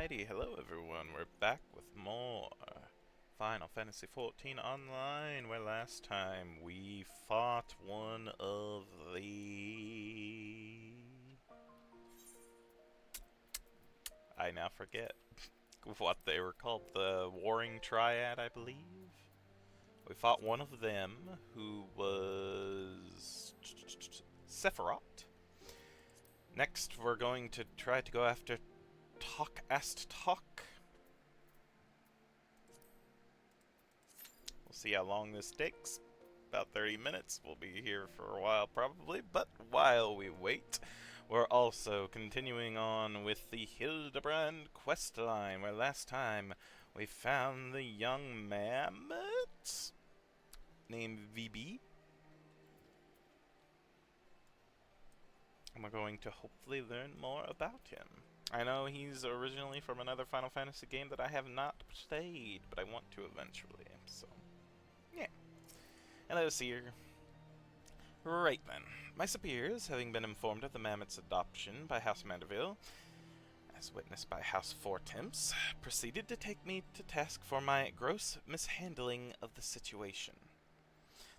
Alrighty, hello everyone, we're back with more Final Fantasy XIV Online, where last time we fought one of the... I now forget what they were called, the Warring Triad, I believe? We fought one of them, who was... Sephiroth. Next, we're going to try to go after Talk. We'll see how long this takes. About 30 minutes. We'll be here for a while probably, but while we wait, we're also continuing on with the Hildibrand questline, where last time we found the young mammoth named VB. And we're going to hopefully learn more about him. I know he's originally from another Final Fantasy game that I have not played, but I want to eventually, so yeah. Hello, Seer. Right then. My superiors, having been informed of the mammoth's adoption by House Mandeville, as witnessed by House Fortemps, proceeded to take me to task for my gross mishandling of the situation.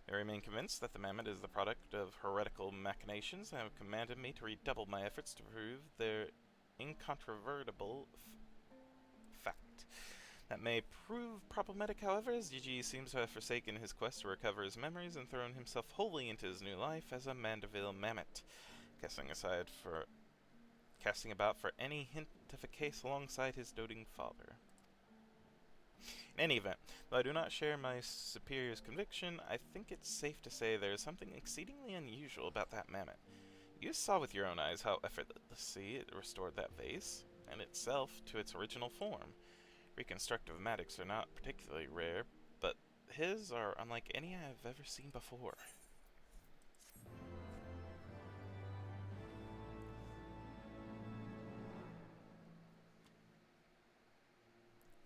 They remain convinced that the mammoth is the product of heretical machinations and have commanded me to redouble my efforts to prove their incontrovertible fact. That may prove problematic, however, as GG seems to have forsaken his quest to recover his memories and thrown himself wholly into his new life as a Mandeville mammoth, casting about for any hint of a case alongside his doting father. In any event, though I do not share my superior's conviction, I think it's safe to say there is something exceedingly unusual about that mammoth. You saw with your own eyes how effortlessly it restored that vase, and itself, to its original form. Reconstructive matics are not particularly rare, but his are unlike any I have ever seen before.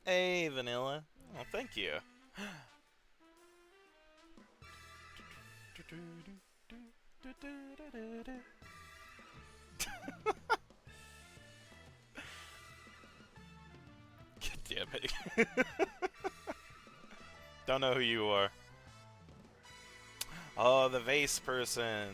Hey, Vanilla. Oh, thank you. God damn it. Don't know who you are. Oh, the vase person.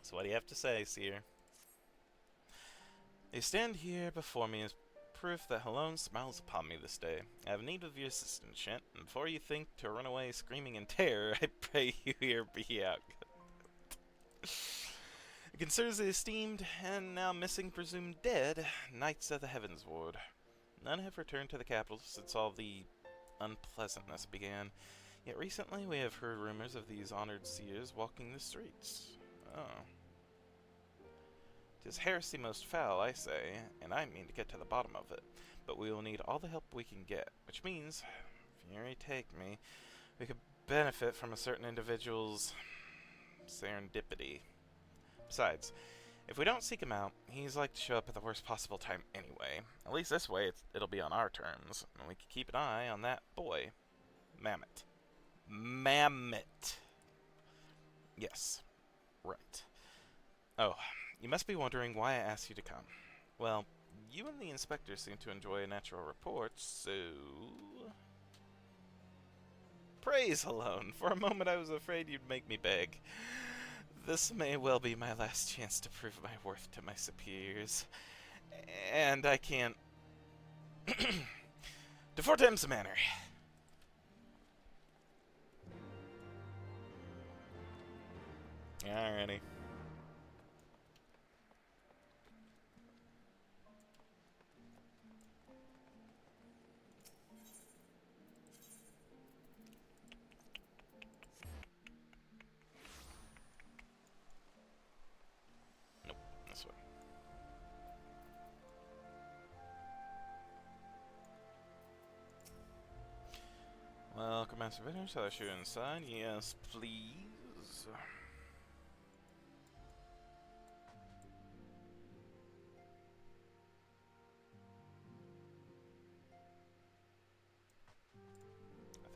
So what do you have to say, Seer? You stand here before me as proof that Helone smiles upon me this day. I have need of your assistance, Shant, and before you think to run away screaming in terror, I pray you hear me out. It concerns the esteemed, and now missing presumed dead, Knights of the Heavens Ward. None have returned to the capital since all the unpleasantness began, yet recently we have heard rumors of these honored seers walking the streets. Oh. 'Tis heresy most foul, I say, and I mean to get to the bottom of it. But we will need all the help we can get, which means, fury take me, we could benefit from a certain individual's serendipity. Besides, if we don't seek him out, he's like to show up at the worst possible time anyway. At least this way it'll be on our terms, and we can keep an eye on that boy. Mammoth. Mammoth. Yes. Right. Oh, you must be wondering why I asked you to come. Well, you and the inspector seem to enjoy a natural rapport, so... Praise alone! For a moment I was afraid you'd make me beg. This may well be my last chance to prove my worth to my superiors. And I can't... To Fortem's Manor! Alrighty. Nope, this way. Welcome, Master Vendor. Shall I show you inside? Yes, please.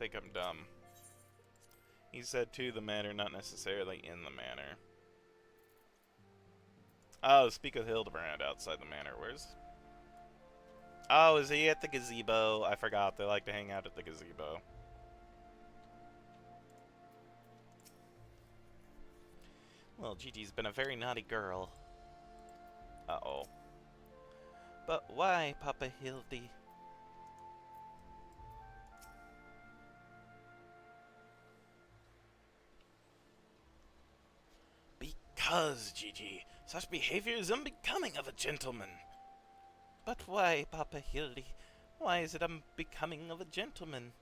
I think I'm dumb. He said to the manor, not necessarily in the manor. Oh, speak of Hildibrand outside the manor. Where's... Oh, is he at the gazebo? I forgot. They like to hang out at the gazebo. Well, Gigi's been a very naughty girl. Uh-oh. But why, Papa Hildy? Because, Gigi, such behavior is unbecoming of a gentleman. But why, Papa Hildy? Why is it unbecoming of a gentleman?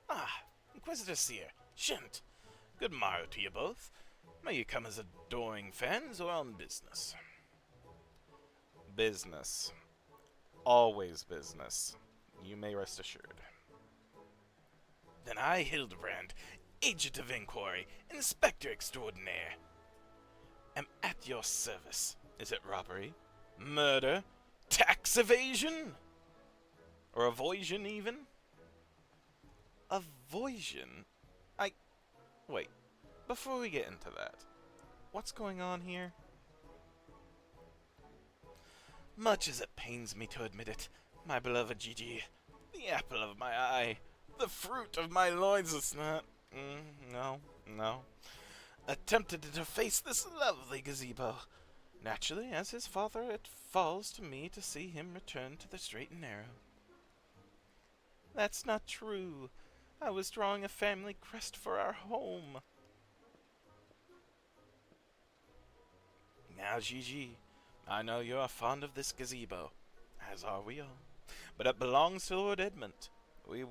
Ah, Inquisitor Seer, Shint. Good morrow to you both. May you come as adoring fans or on business? Business. Always business. You may rest assured. Then I, Hildibrand, Agent of Inquiry, Inspector Extraordinaire, am at your service. Is it robbery? Murder? Tax evasion? Or avoision, even? Avoision? Wait. Before we get into that, what's going on here? Much as it pains me to admit it, my beloved Gigi, the apple of my eye, the fruit of my loins is not... no. Attempted to deface this lovely gazebo. Naturally, as his father, it falls to me to see him return to the straight and narrow. That's not true. I was drawing a family crest for our home. Now, Gigi, I know you are fond of this gazebo, as are we all, but it belongs to Lord Edmund. You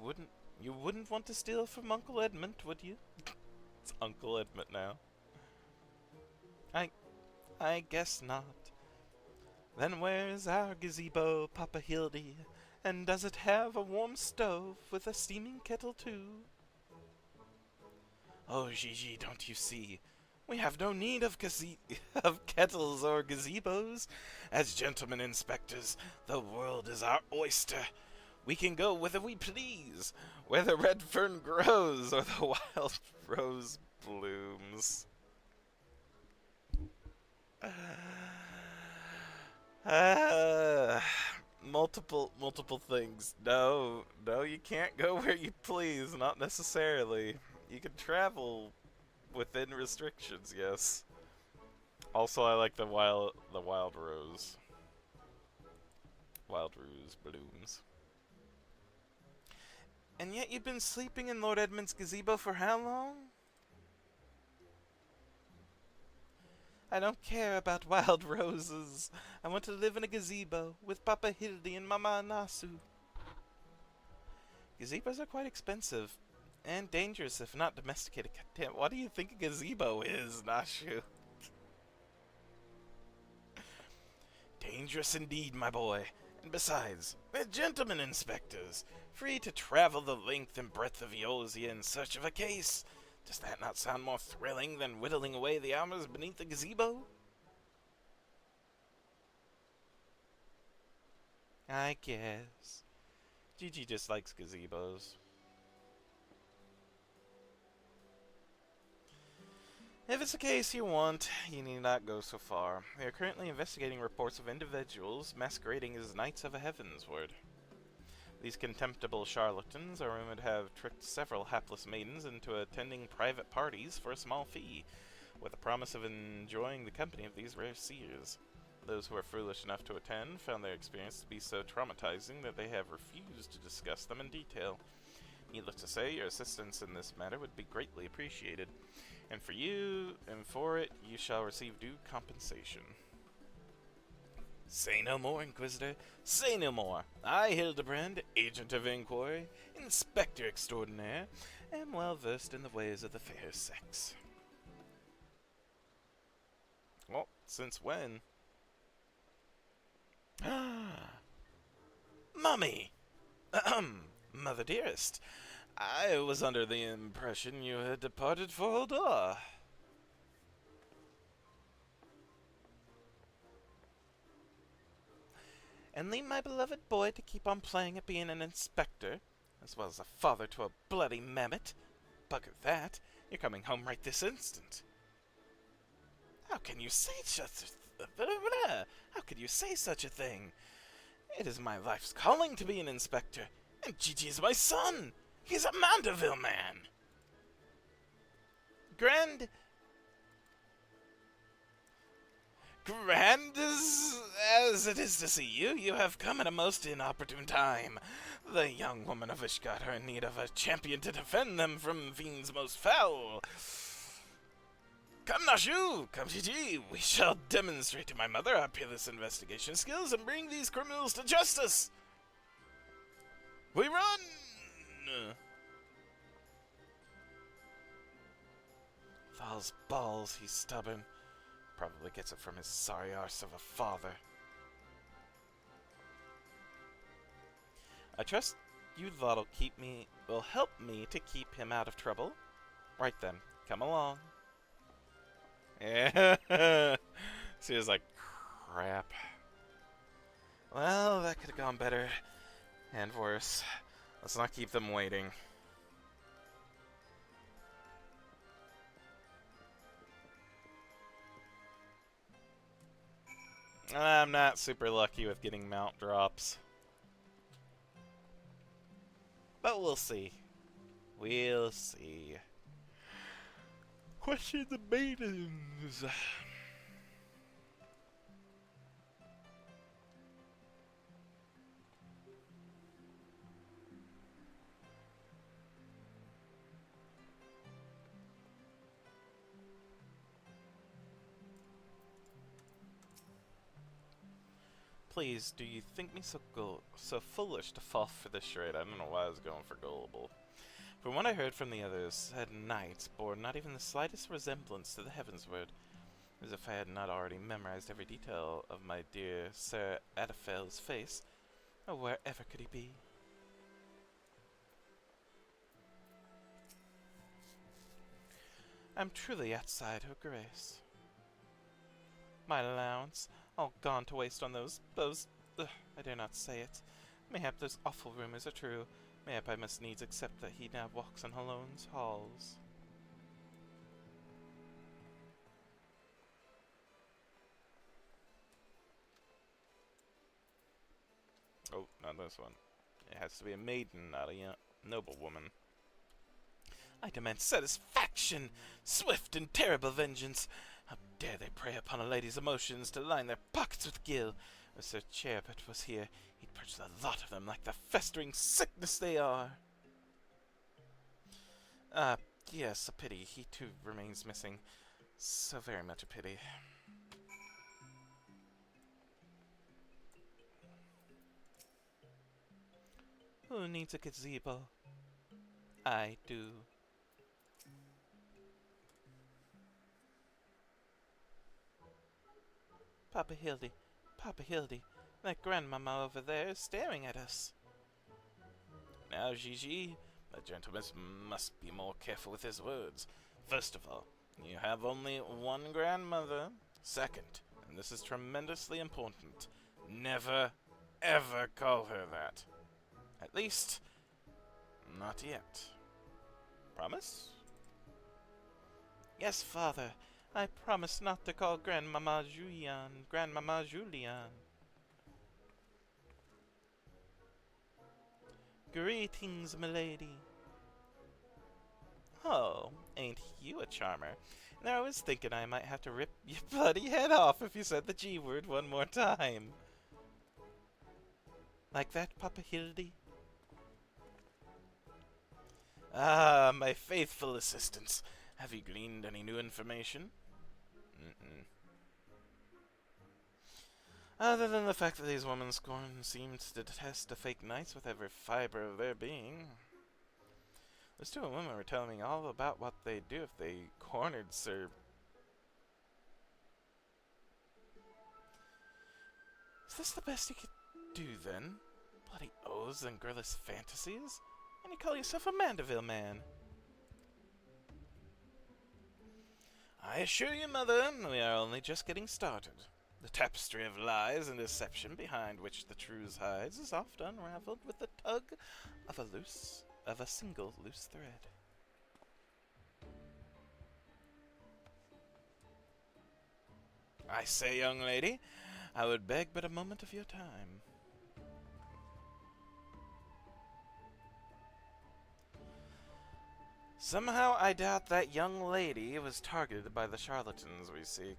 wouldn't want to steal from Uncle Edmund, would you? It's Uncle Edmund now. I guess not. Then where is our gazebo, Papa Hildy? And does it have a warm stove with a steaming kettle too? Oh, Gigi, don't you see? We have no need of kettles or gazebos. As gentlemen inspectors, the world is our oyster. We can go whither we please, where the red fern grows or the wild rose blooms. Multiple things. No, you can't go where you please, not necessarily. You can travel within restrictions, yes. Also, I like the wild rose. Wild rose blooms. And yet you've been sleeping in Lord Edmund's gazebo for how long? I don't care about wild roses. I want to live in a gazebo with Papa Hildy and Mama Nasu. Gazebos are quite expensive and dangerous if not domesticated. Damn, what do you think a gazebo is, Nashu? Dangerous indeed, my boy. And besides, we're gentlemen inspectors, free to travel the length and breadth of Eorzea in search of a case. Does that not sound more thrilling than whittling away the hours beneath the gazebo? I guess. Gigi just likes gazebos. If it's the case you want, you need not go so far. We are currently investigating reports of individuals masquerading as Knights of Heavensward. These contemptible charlatans are rumored to have tricked several hapless maidens into attending private parties for a small fee, with the promise of enjoying the company of these rare seers. Those who are foolish enough to attend found their experience to be so traumatizing that they have refused to discuss them in detail. Needless to say, your assistance in this matter would be greatly appreciated, and for it you shall receive due compensation. Say no more, Inquisitor. Say no more. I, Hildibrand, Agent of Inquiry, Inspector Extraordinaire, am well versed in the ways of the fair sex. Well, since when? Mummy! Mother dearest, I was under the impression you had departed for Hodor. and leave my beloved boy to keep on playing at being an inspector, as well as a father to a bloody mammoth. Bugger that. You're coming home right this instant. How can you say How could you say such a thing? It is my life's calling to be an inspector, and Gigi is my son. He's a Mandeville man. Grand as it is to see you, you have come at a most inopportune time. The young woman of Ishgard are in need of a champion to defend them from fiends most foul. Come, Nashu! Come, Gigi! We shall demonstrate to my mother our peerless investigation skills and bring these criminals to justice! We run! Thal's balls, he's stubborn. Probably gets it from his sorry arse of a father. I trust you lot'll will help me to keep him out of trouble. Right then, come along. Yeah. She was like, crap. Well, that could have gone better. And worse. Let's not keep them waiting. I'm not super lucky with getting mount drops. But we'll see. We'll see. Question the maidens. Please, do you think me so foolish to fall for this charade? I don't know why I was going for gullible. From what I heard from the others, said knights bore not even the slightest resemblance to the Heavensward, as if I had not already memorized every detail of my dear Sir Adaphel's face. Oh, wherever could he be? I'm truly outside her grace. My allowance, all gone to waste on those, I dare not say it. Mayhap those awful rumors are true. Mayhap I must needs accept that he now walks in Halone's halls. Oh, not this one. It has to be a maiden, not a noblewoman. I demand satisfaction! Swift and terrible vengeance! How dare they prey upon a lady's emotions to line their pockets with gil? If Sir Cherpet was here, he'd purge the lot of them like the festering sickness they are. Yes, a pity. He too remains missing. So very much a pity. Who needs a gazebo? I do. Papa Hildy, that grandmama over there is staring at us. Now, Gigi, the gentleman must be more careful with his words. First of all, you have only one grandmother. Second, and this is tremendously important, never, ever call her that. At least, not yet. Promise? Yes, father. I promise not to call Grandmama Julian. Greetings, milady. Oh, ain't you a charmer? Now I was thinking I might have to rip your bloody head off if you said the G word one more time. Like that, Papa Hildy? Ah, my faithful assistants. Have you gleaned any new information? Other than the fact that these women seem to detest the fake knights with every fiber of their being. Those two women were telling me all about what they'd do if they cornered Sir... Is this the best you could do, then? Bloody oaths and girlish fantasies? And you call yourself a Mandeville man? I assure you, Mother, we are only just getting started. The tapestry of lies and deception behind which the truth hides is oft unraveled with the tug of a single loose thread. I say, young lady, I would beg but a moment of your time. Somehow I doubt that young lady was targeted by the charlatans we seek.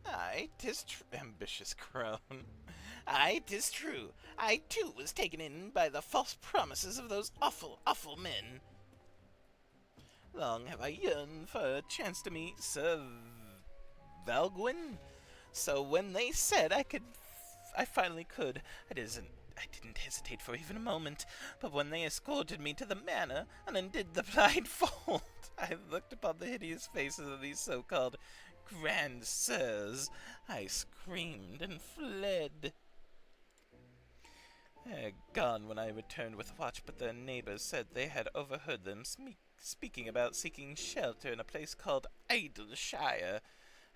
Aye, 'tis ambitious crone. Aye, 'tis true. I, too, was taken in by the false promises of those awful, awful men. Long have I yearned for a chance to meet Sir Valguin, so when they said I finally could. I didn't hesitate for even a moment, but when they escorted me to the manor and undid the blindfold, I looked upon the hideous faces of these so-called grand sirs. I screamed and fled. They had gone when I returned with watch, but their neighbors said they had overheard them speaking about seeking shelter in a place called Idleshire.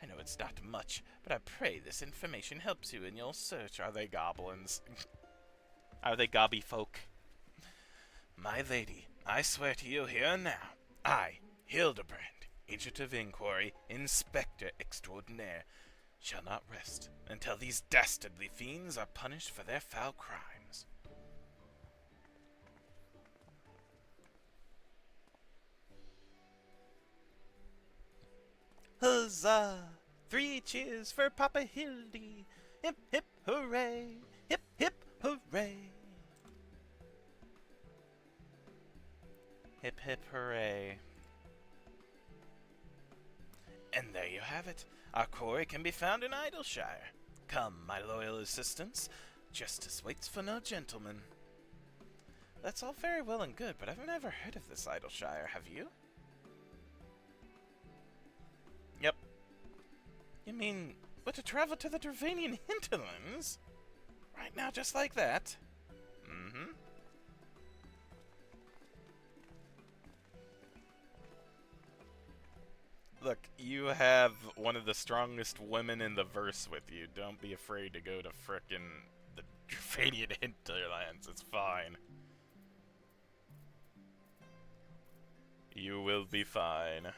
I know it's not much, but I pray this information helps you in your search. Are they goblins? Are they gobby folk? My lady, I swear to you here and now, I, Hildibrand, Agent of Inquiry, Inspector Extraordinaire, shall not rest until these dastardly fiends are punished for their foul crimes. Huzzah! 3 cheers for Papa Hildy! Hip hip hooray! Hip hip hooray! Hip hip hooray. And there you have it. Our quarry can be found in Idleshire. Come, my loyal assistants. Justice waits for no gentleman. That's all very well and good, but I've never heard of this Idleshire. Have you? Yep. You mean, we're to travel to the Dravanian hinterlands? Right now, just like that? Mm-hmm. Look, you have one of the strongest women in the verse with you. Don't be afraid to go to frickin' the Dravanian hinterlands. It's fine. You will be fine.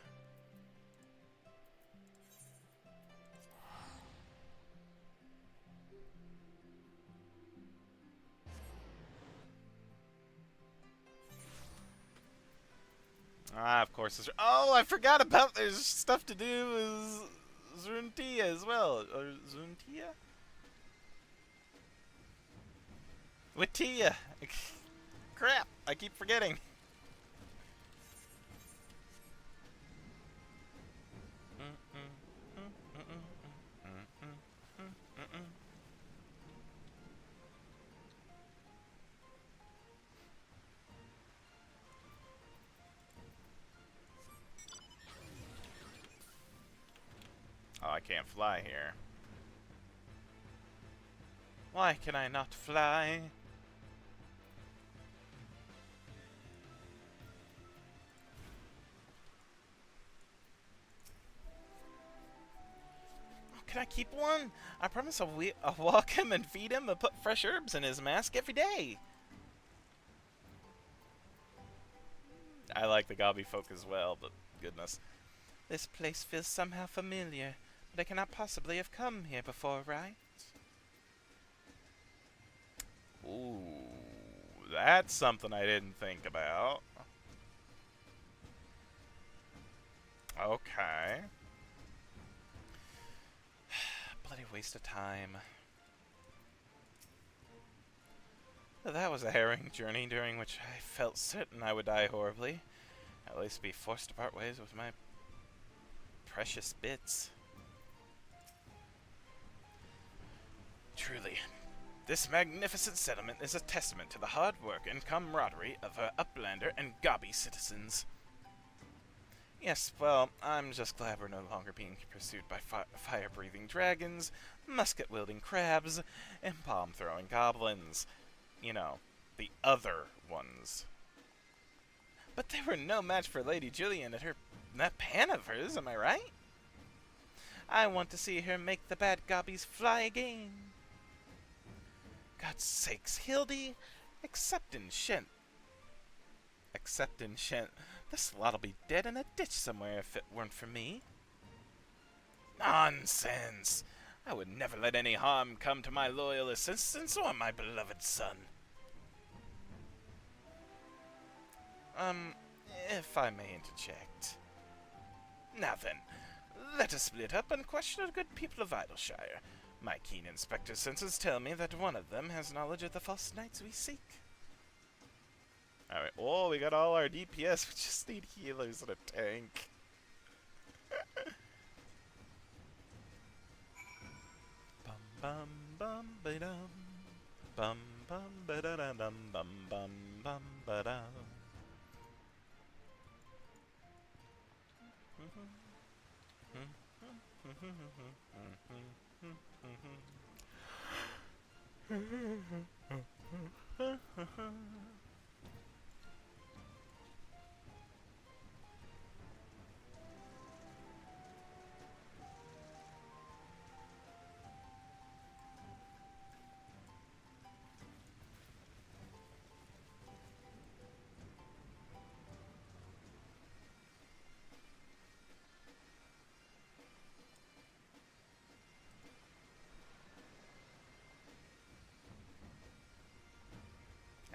Ah, of course. Oh, I forgot about there's stuff to do with Zuntia as well. Or Zuntia? With Tia. Crap, I keep forgetting. Oh, I can't fly here. Why can I not fly? Oh, can I keep one? I promise I'll walk him and feed him and put fresh herbs in his mask every day. I like the gobby folk as well, but goodness. This place feels somehow familiar, but I cannot possibly have come here before, right? Ooh, that's something I didn't think about. Okay. Bloody waste of time. That was a harrowing journey during which I felt certain I would die horribly. At least be forced to part ways with my precious bits. Truly, this magnificent settlement is a testament to the hard work and camaraderie of her uplander and gobby citizens. Yes, well, I'm just glad we're no longer being pursued by fire-breathing dragons, musket-wielding crabs, and bomb-throwing goblins. You know, the other ones. But they were no match for Lady Julian and that pan of hers, am I right? I want to see her make the bad gobbies fly again. God's sakes, Hildy, accept in Shent. Except in Shent. This lot'll be dead in a ditch somewhere if it weren't for me. Nonsense! I would never let any harm come to my loyal assistants or my beloved son. If I may interject. Now then, let us split up and question the good people of Idleshire. My keen inspector senses tell me that one of them has knowledge of the false knights we seek. Alright, oh, we got all our DPS, we just need healers and a tank. Bum bum ba dum, bum bum ba da dum bum bum bum ba dum.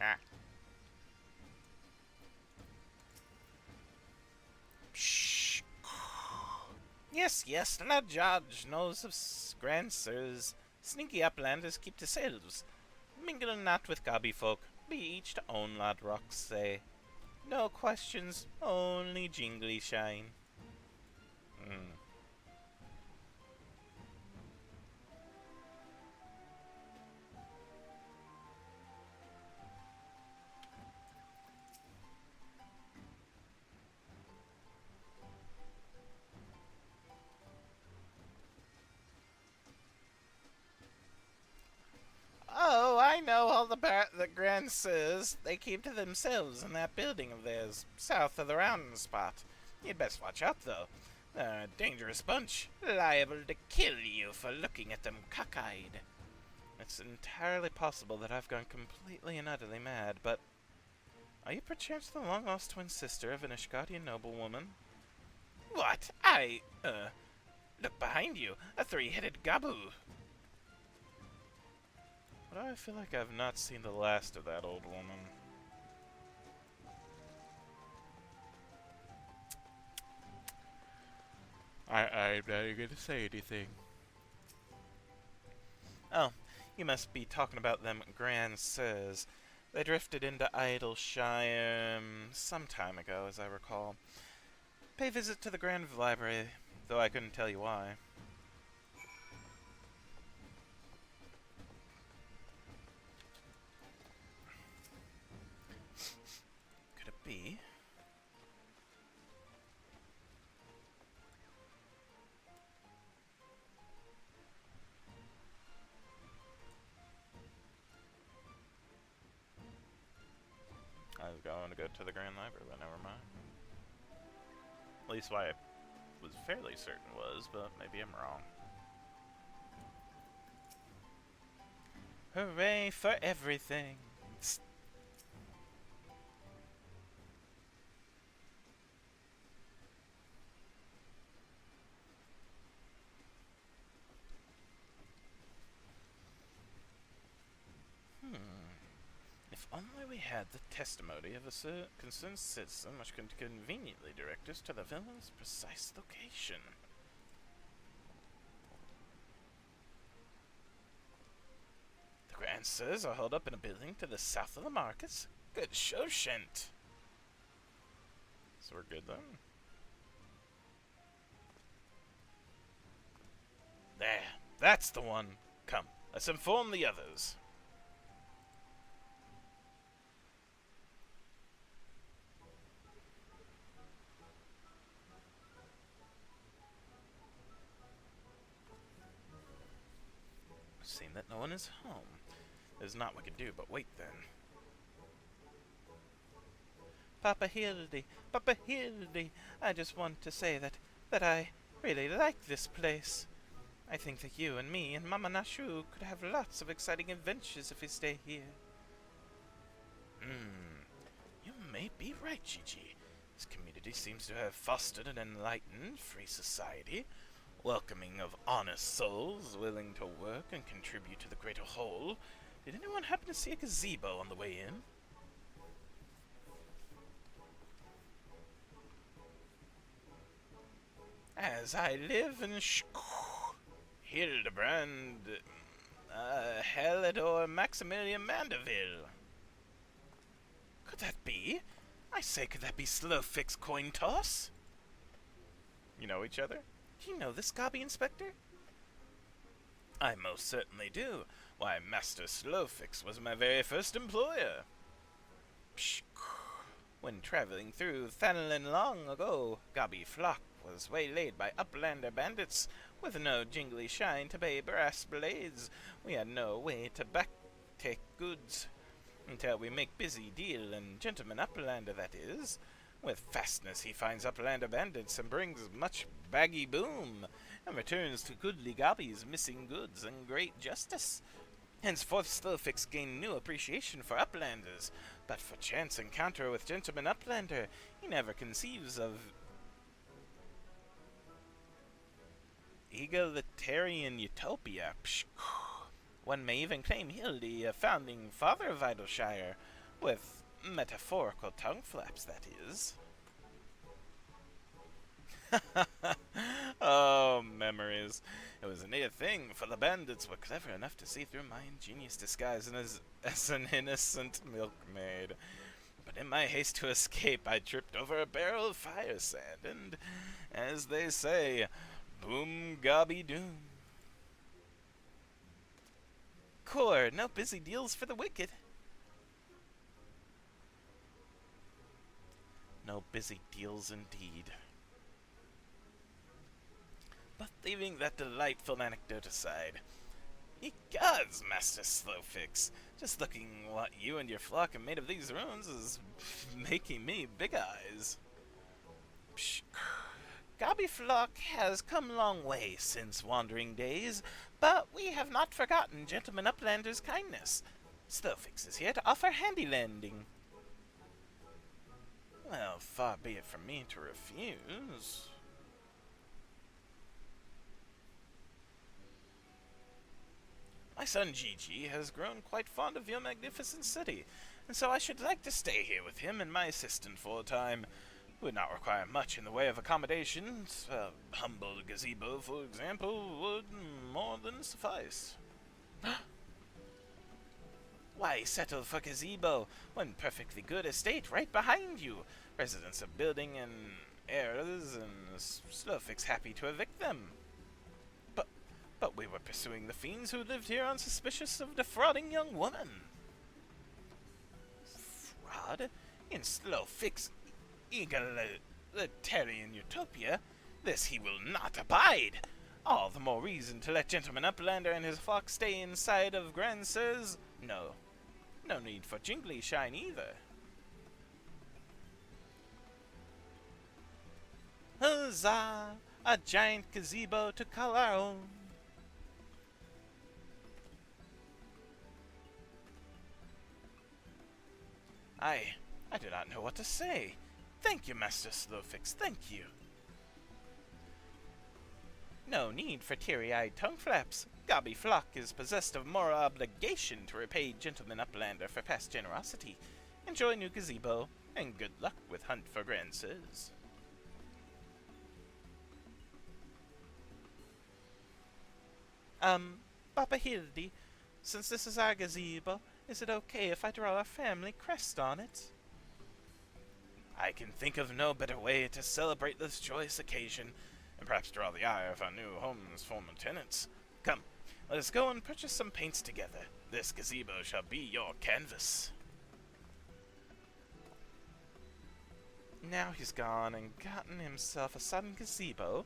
Ah. Shh. Yes, yes, the lad Judge knows of grand sirs. Sneaky uplanders keep to selves. Mingle not with gobby folk. Be each to own, lad rocks say. No questions, only jingly shine. Oh, I know all about the grand sirs. They keep to themselves in that building of theirs, south of the rounding spot. You'd best watch out, though. They're a dangerous bunch, liable to kill you for looking at them cockeyed. It's entirely possible that I've gone completely and utterly mad, but are you perchance the long-lost twin sister of an Ishgadian noblewoman? What? Look behind you, a three-headed gabu. But I feel like I've not seen the last of that old woman. I'm not even gonna say anything. Oh, you must be talking about them grand sirs. They drifted into Idleshire some time ago, as I recall. Pay visit to the Grand Library, though I couldn't tell you why. Could it be? I was going to go to the Grand Library, but never mind. At least why I was fairly certain was, but maybe I'm wrong. Hooray for everything! If only we had the testimony of a concerned citizen which could conveniently direct us to the villain's precise location. The Grand Sirs are held up in a building to the south of the markets. Good show, Shent. So we're good then? There, that's the one. Come, let's inform the others. Seeing that no one is home. There's not what we can do but wait then. Papa Hildy, I just want to say that I really like this place. I think that you and me and Mama Nashu could have lots of exciting adventures if we stay here. You may be right, Gigi. This community seems to have fostered an enlightened, free society, welcoming of honest souls willing to work and contribute to the greater whole. Did anyone happen to see a gazebo on the way in? As I live in Hildibrand, Helidor Maximilian Mandeville. Could that be? I say, could that be Slowfix Coin Toss? You know each other? Do you know this Gobby Inspector? I most certainly do. Why, Master Slowfix was my very first employer. When traveling through Thanlin long ago, Gobby Flock was waylaid by Uplander bandits. With no jingly shine to pay brass blades, we had no way to back take goods. Until we make busy deal, and gentleman Uplander that is. With fastness he finds Uplander bandits and brings much baggy boom, and returns to goodly Gobby's missing goods and great justice. Henceforth Slowfix gained new appreciation for Uplanders, but for chance encounter with gentleman Uplander, he never conceives of egalitarian utopia. One may even claim Hildy a founding father of Idleshire, with metaphorical tongue flaps, that is. Oh, memories. It was a near thing, for the bandits were clever enough to see through my ingenious disguise as an innocent milkmaid. But in my haste to escape, I tripped over a barrel of fire sand, and, as they say, boom gobby doom. Core, no busy deals for the wicked. No busy deals indeed. But leaving that delightful anecdote aside, egods, Master Slowfix, just looking what you and your flock have made of these ruins is making me big eyes. Gobby Flock has come long way since wandering days, but we have not forgotten Gentleman Uplander's kindness. Slowfix is here to offer handy landing. Well, far be it from me to refuse. My son Gigi has grown quite fond of your magnificent city, and so I should like to stay here with him and my assistant for a time. It would not require much in the way of accommodations. A humble gazebo, for example, would more than suffice. Why settle for gazebo when perfectly good estate right behind you? Residents of building and heirs, and Slowfix happy to evict them. But we were pursuing the fiends who lived here unsuspicious of defrauding young woman. Fraud? In Slowfix egalitarian utopia, this he will not abide. All the more reason to let Gentleman Uplander and his flock stay inside of Grand Sirs. No need for jingly shine either. Huzzah! A giant gazebo to call our own. I do not know what to say. Thank you, Master Slowfix, thank you. No need for teary-eyed tongue flaps. Gobby Flock is possessed of moral obligation to repay Gentleman Uplander for past generosity. Enjoy new gazebo, and good luck with hunt for Grand Sirs. Papa Hildy, since this is our gazebo, is it okay if I draw a family crest on it? I can think of no better way to celebrate this joyous occasion, and perhaps draw the ire of our new home's former tenants. Come, let us go and purchase some paints together. This gazebo shall be your canvas. Now he's gone and gotten himself a sudden gazebo.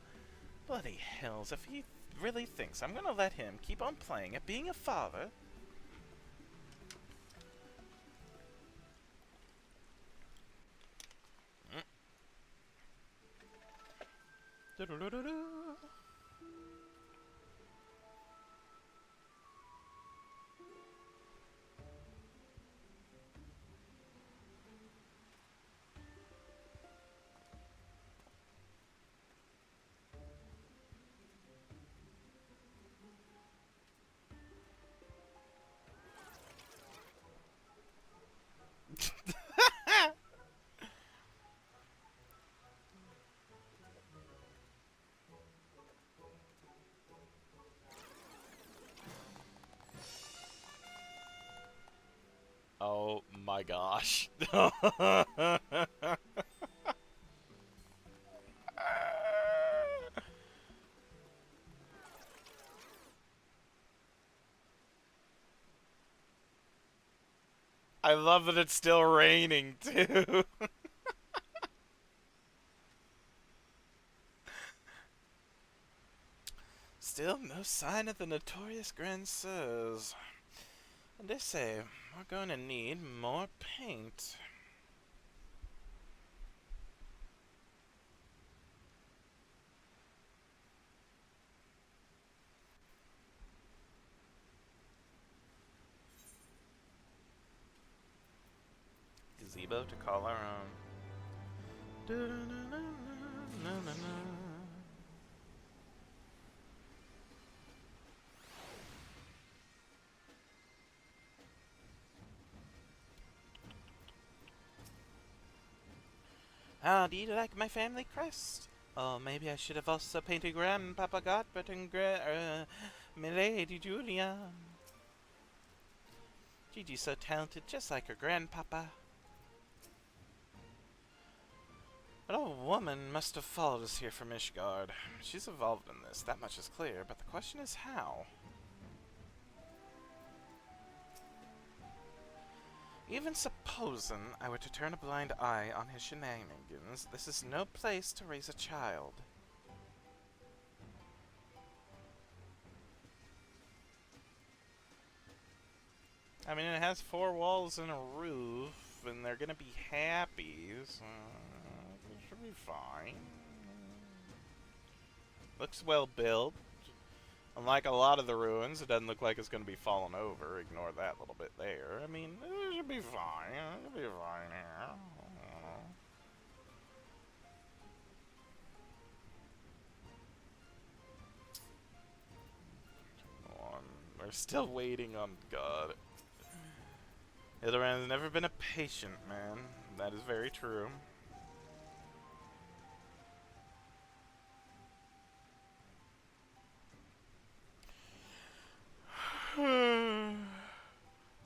Bloody hells, if he really thinks I'm gonna let him keep on playing at being a father. Oh my gosh. I love that it's still raining too. Still no sign of the notorious Grand Sirs. And they say we're going to need more paint. Gazebo to call our own. How do you like my family crest? Oh, maybe I should have also painted Grandpapa Godbert and Milady Julia. Gigi's so talented, just like her grandpapa. An old woman must have followed us here from Ishgard. She's involved in this, that much is clear, but the question is how? Even supposing I were to turn a blind eye on his shenanigans, this is no place to raise a child. I mean, it has 4 walls and a roof, and they're gonna be happy, so it should be fine. Looks well built. Unlike a lot of the ruins, it doesn't look like it's gonna be falling over. Ignore that little bit there. I mean, it should be fine. It should be fine here. Come on. We're still waiting on God. Hildibrand has never been a patient man. That is very true.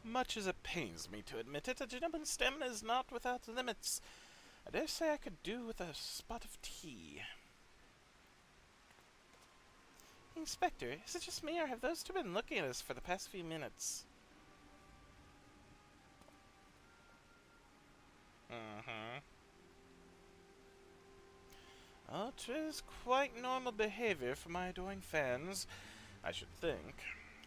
Much as it pains me to admit it, a gentleman's stamina is not without limits. I dare say I could do with a spot of tea. Inspector, is it just me, or have those two been looking at us for the past few minutes? Oh, 'tis quite normal behavior for my adoring fans, I should think.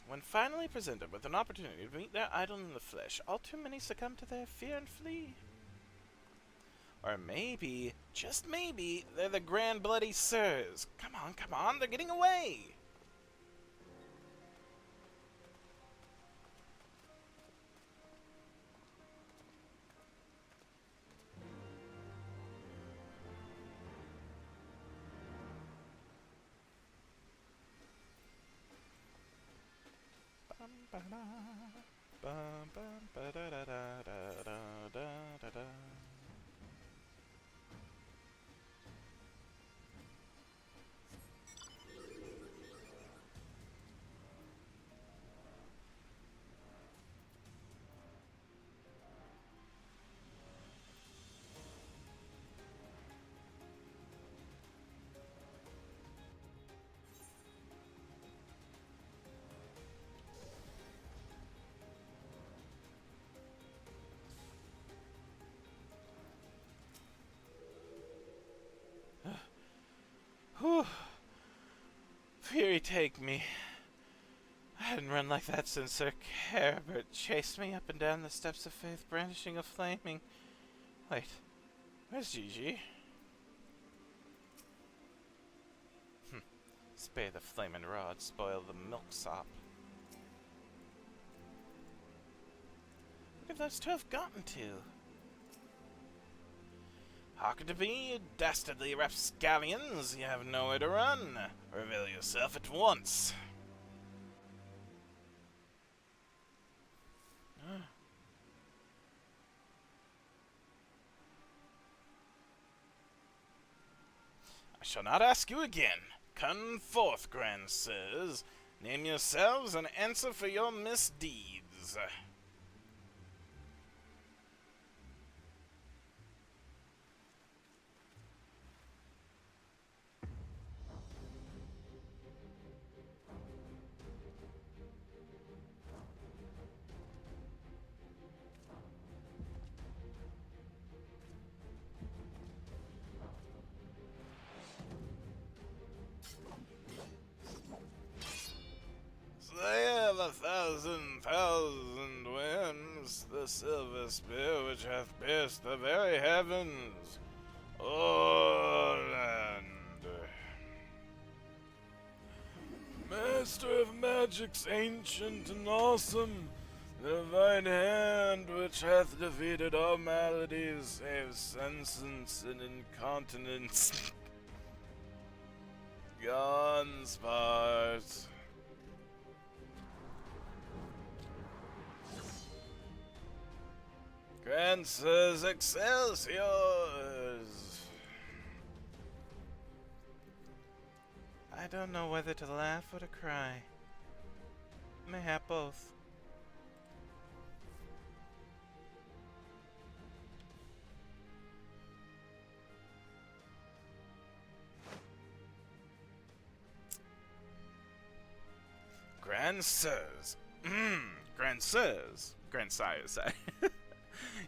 When finally presented with an opportunity to meet their idol in the flesh, all too many succumb to their fear and flee. Or maybe, just maybe, they're the Grand Bloody Sirs. Come on, they're getting away! Whew. Fury take me. I hadn't run like that since Sir Herbert chased me up and down the steps of faith, brandishing a flaming... Wait, where's Gigi? Spare the flaming rod, spoil the milksop. Where have those two have gotten to? Hearken to me, you dastardly rapscallions! You have nowhere to run. Reveal yourself at once. I shall not ask you again. Come forth, grand sirs. Name yourselves and answer for your misdeeds. Slayer of 1,000,000 winds, the silver spear which hath pierced the very heavens. O land! Master of magics ancient and awesome, the divine hand which hath defeated all maladies save sentence and incontinence. Gone spart. Grances Excelsiors! I don't know whether to laugh or to cry. Mayhap both. Grandsires, grandsires,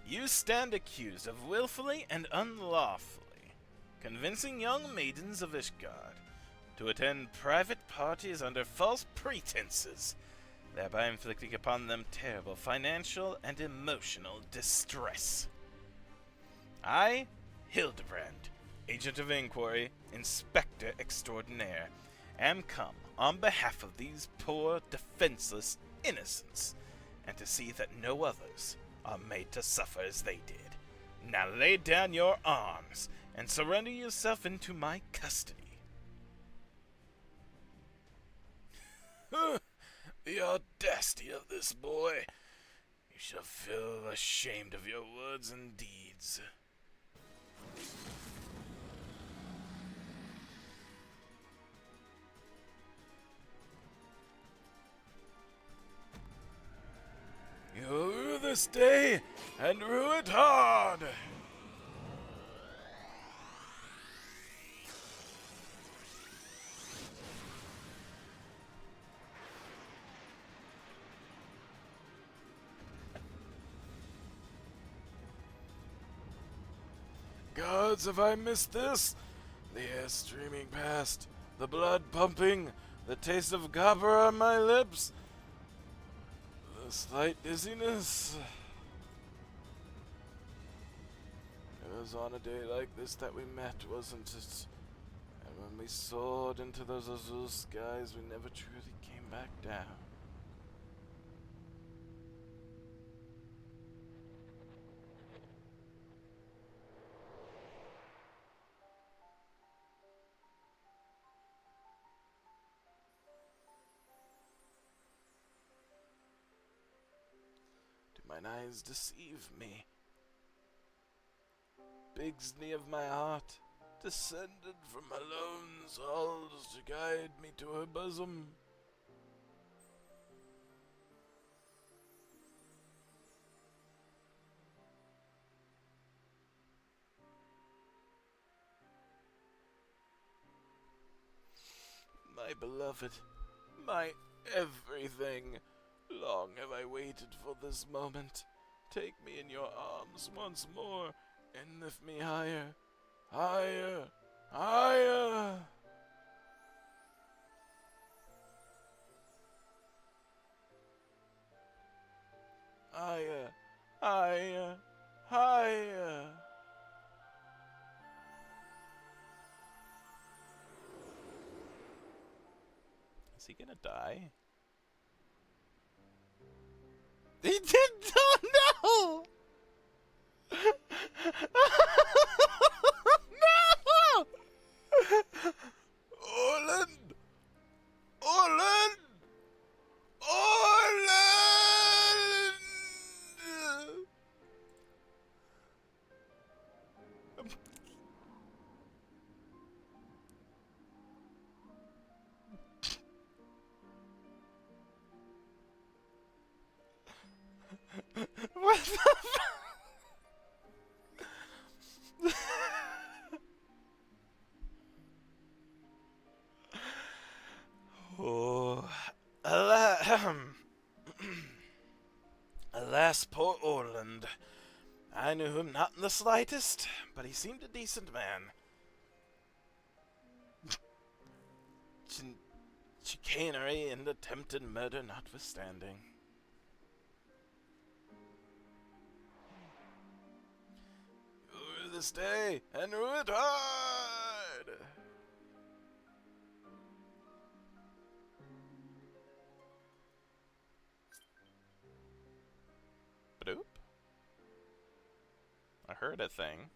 you stand accused of willfully and unlawfully convincing young maidens of Ishgard to attend private parties under false pretenses, thereby inflicting upon them terrible financial and emotional distress. I, Hildibrand, Agent of Inquiry, Inspector Extraordinaire, am come on behalf of these poor, defenseless innocents, and to see that no others are made to suffer as they did. Now lay down your arms and surrender yourself into my custody. The audacity of this boy! You shall feel ashamed of your words and deeds. You'll rue this day, and rue it hard! Gods, have I missed this? The air streaming past, the blood pumping, the taste of copper on my lips, the slight dizziness. It was on a day like this that we met, wasn't it? And when we soared into those azure skies, we never truly came back down. Mine eyes deceive me. Bigsby of my heart descended from her lone halls to guide me to her bosom. My beloved, my everything. Long have I waited for this moment. Take me in your arms once more and lift me higher, higher, higher. Higher, higher, higher. gonna die? He did not know! No! Orland! Orland! Orland! What the Oh, alas, poor Orland. I knew him not in the slightest, but he seemed a decent man. Chicanery and attempted murder notwithstanding. You'll rue this day, and rue it hard! Bloop? I heard a thing.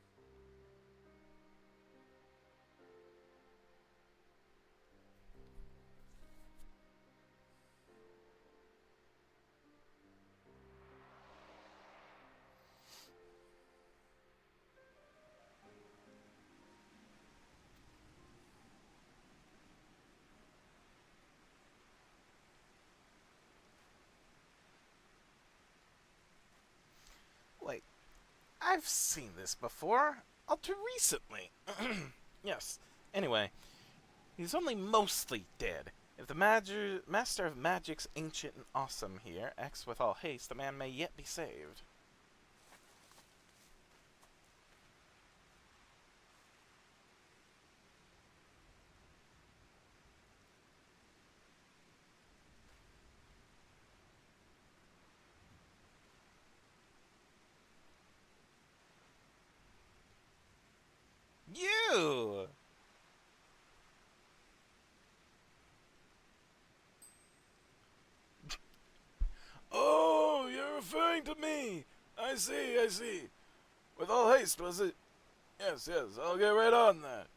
Wait, I've seen this before. All too recently. Yes. Anyway, he's only mostly dead. If the Master of Magic's ancient and awesome here acts with all haste, the man may yet be saved. You! Oh, you're referring to me! I see, I see. With all haste, was it? Yes, yes, I'll get right on that.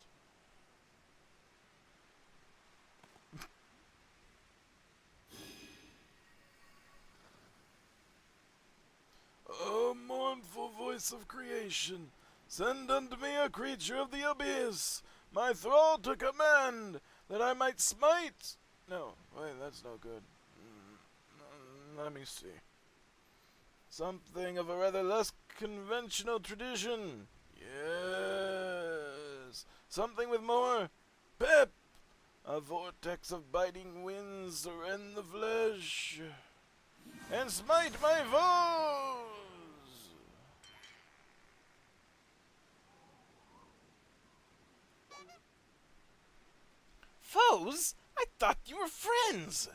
O mournful voice of creation, send unto me a creature of the abyss, my thrall to command, that I might smite. No, wait, that's no good. Let me see. Something of a rather less conventional tradition. Yes. Something with more pep. A vortex of biting winds to rend the flesh and smite my foes. Foes? I thought you were friends.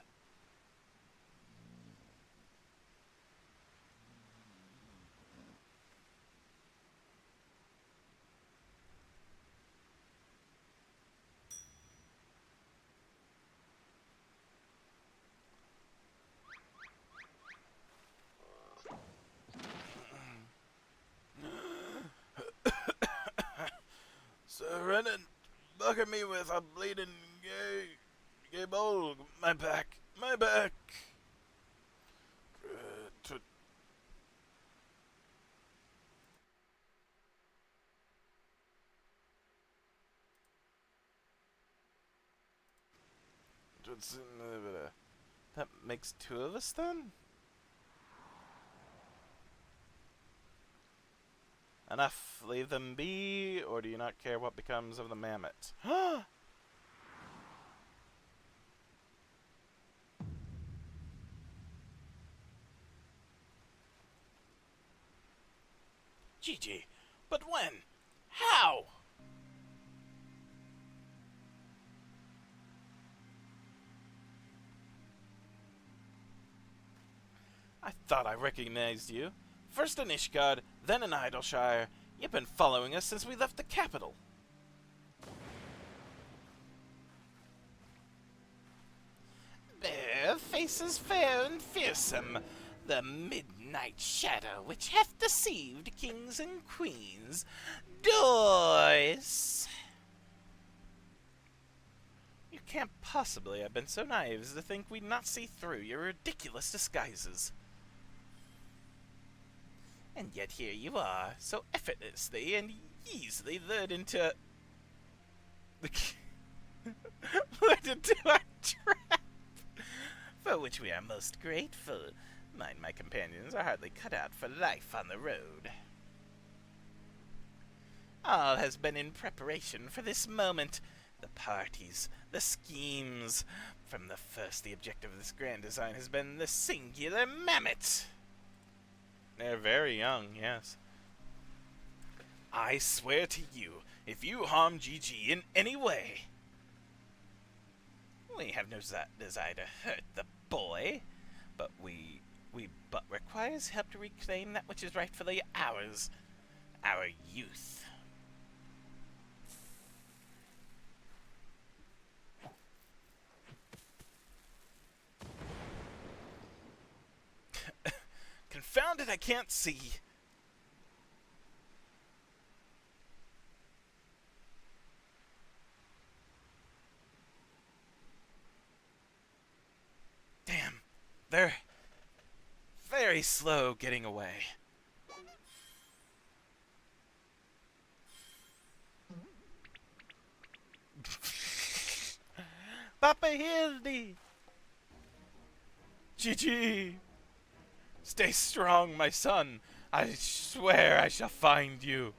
Sir Renan, bucket me with a bleeding gay bowl. My back, my back. That makes two of us then? Enough. Leave them be, or do you not care what becomes of the mammoth? Gigi, but when? How? I thought I recognized you. First in Ishgard, then in Idleshire. You've been following us since we left the capital. faces fair and fearsome, the midnight shadow which hath deceived kings and queens. Doors! You can't possibly have been so naive as to think we'd not see through your ridiculous disguises. And yet here you are, so effortlessly and easily lured into... lured into our trap, for which we are most grateful. Mine, my companions are hardly cut out for life on the road. All has been in preparation for this moment. The parties, the schemes. From the first, the objective of this grand design has been the singular mammoth. They're very young, yes. I swear to you, if you harm GG in any way, we have no desire to hurt the boy, but we but requires help to reclaim that which is rightfully ours, our youth. Confound it, I can't see. Damn, they're very slow getting away. Papa Hildy! GG! Stay strong, my son. I swear I shall find you.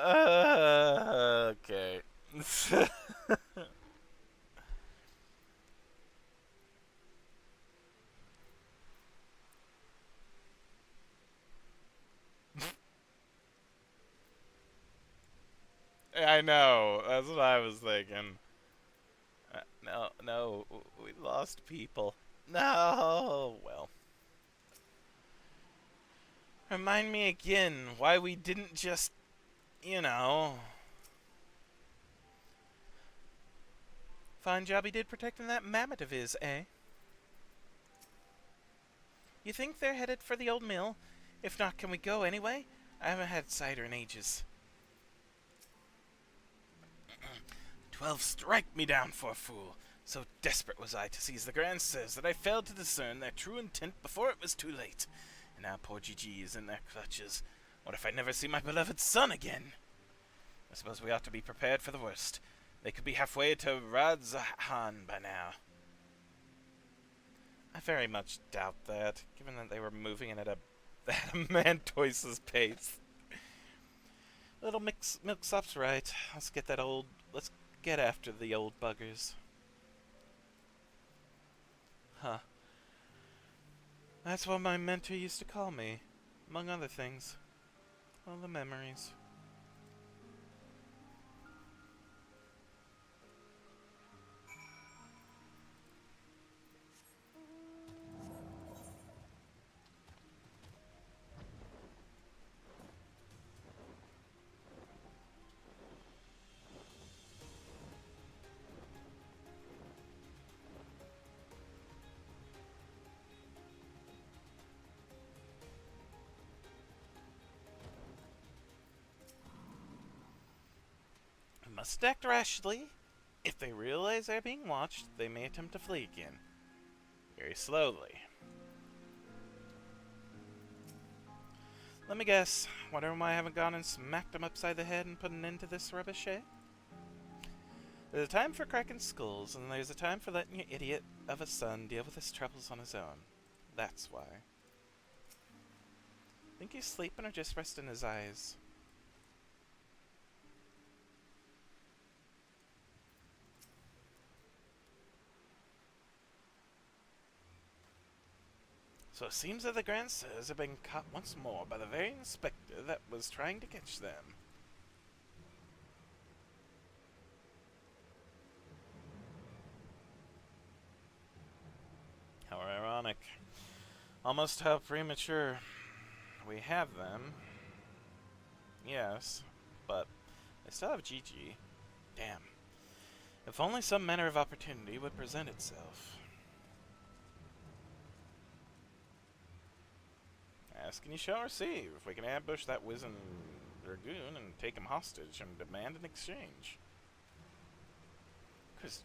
Okay. I know. That's what I was thinking. No, we lost people. No, well. Remind me again why we didn't just, you know. Fine job he did protecting that mammoth of his, eh? You think they're headed for the old mill? If not, can we go anyway? I haven't had cider in ages. 12 strike me down for a fool. So desperate was I to seize the grand sirs that I failed to discern their true intent before it was too late. And now poor GG is in their clutches. What if I never see my beloved son again? I suppose we ought to be prepared for the worst. They could be halfway to Radzahan by now. I very much doubt that, given that they were moving at a Mantoise's pace. Little Milksop's right. Let's get after the old buggers. Huh. That's what my mentor used to call me, among other things. All the memories. Must act rashly. If they realize they're being watched, they may attempt to flee again. Very slowly. Let me guess. Wonder why I haven't gone and smacked him upside the head and put an end to this rubbish, eh? There's a time for cracking skulls, and there's a time for letting your idiot of a son deal with his troubles on his own. That's why. Think he's sleeping or just resting his eyes? So it seems that the Grand Sirs have been caught once more by the very inspector that was trying to catch them. However, ironic. Almost how premature. We have them. Yes, but they still have GG. Damn. If only some manner of opportunity would present itself. Ask and you shall receive. If we can ambush that wizened dragoon and take him hostage and demand an exchange.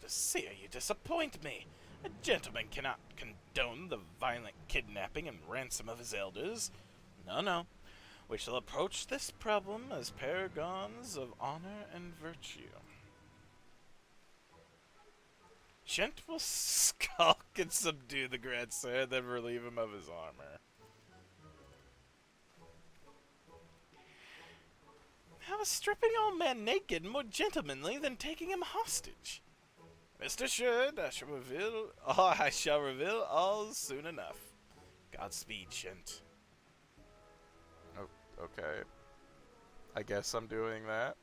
Seer, you disappoint me. A gentleman cannot condone the violent kidnapping and ransom of his elders. No, no. We shall approach this problem as paragons of honor and virtue. Gent will skulk and subdue the Grand Sir, then relieve him of his armor. How is stripping all men naked more gentlemanly than taking him hostage? Rest assured, I shall reveal all soon enough. Godspeed, Gent. Oh, okay. I guess I'm doing that.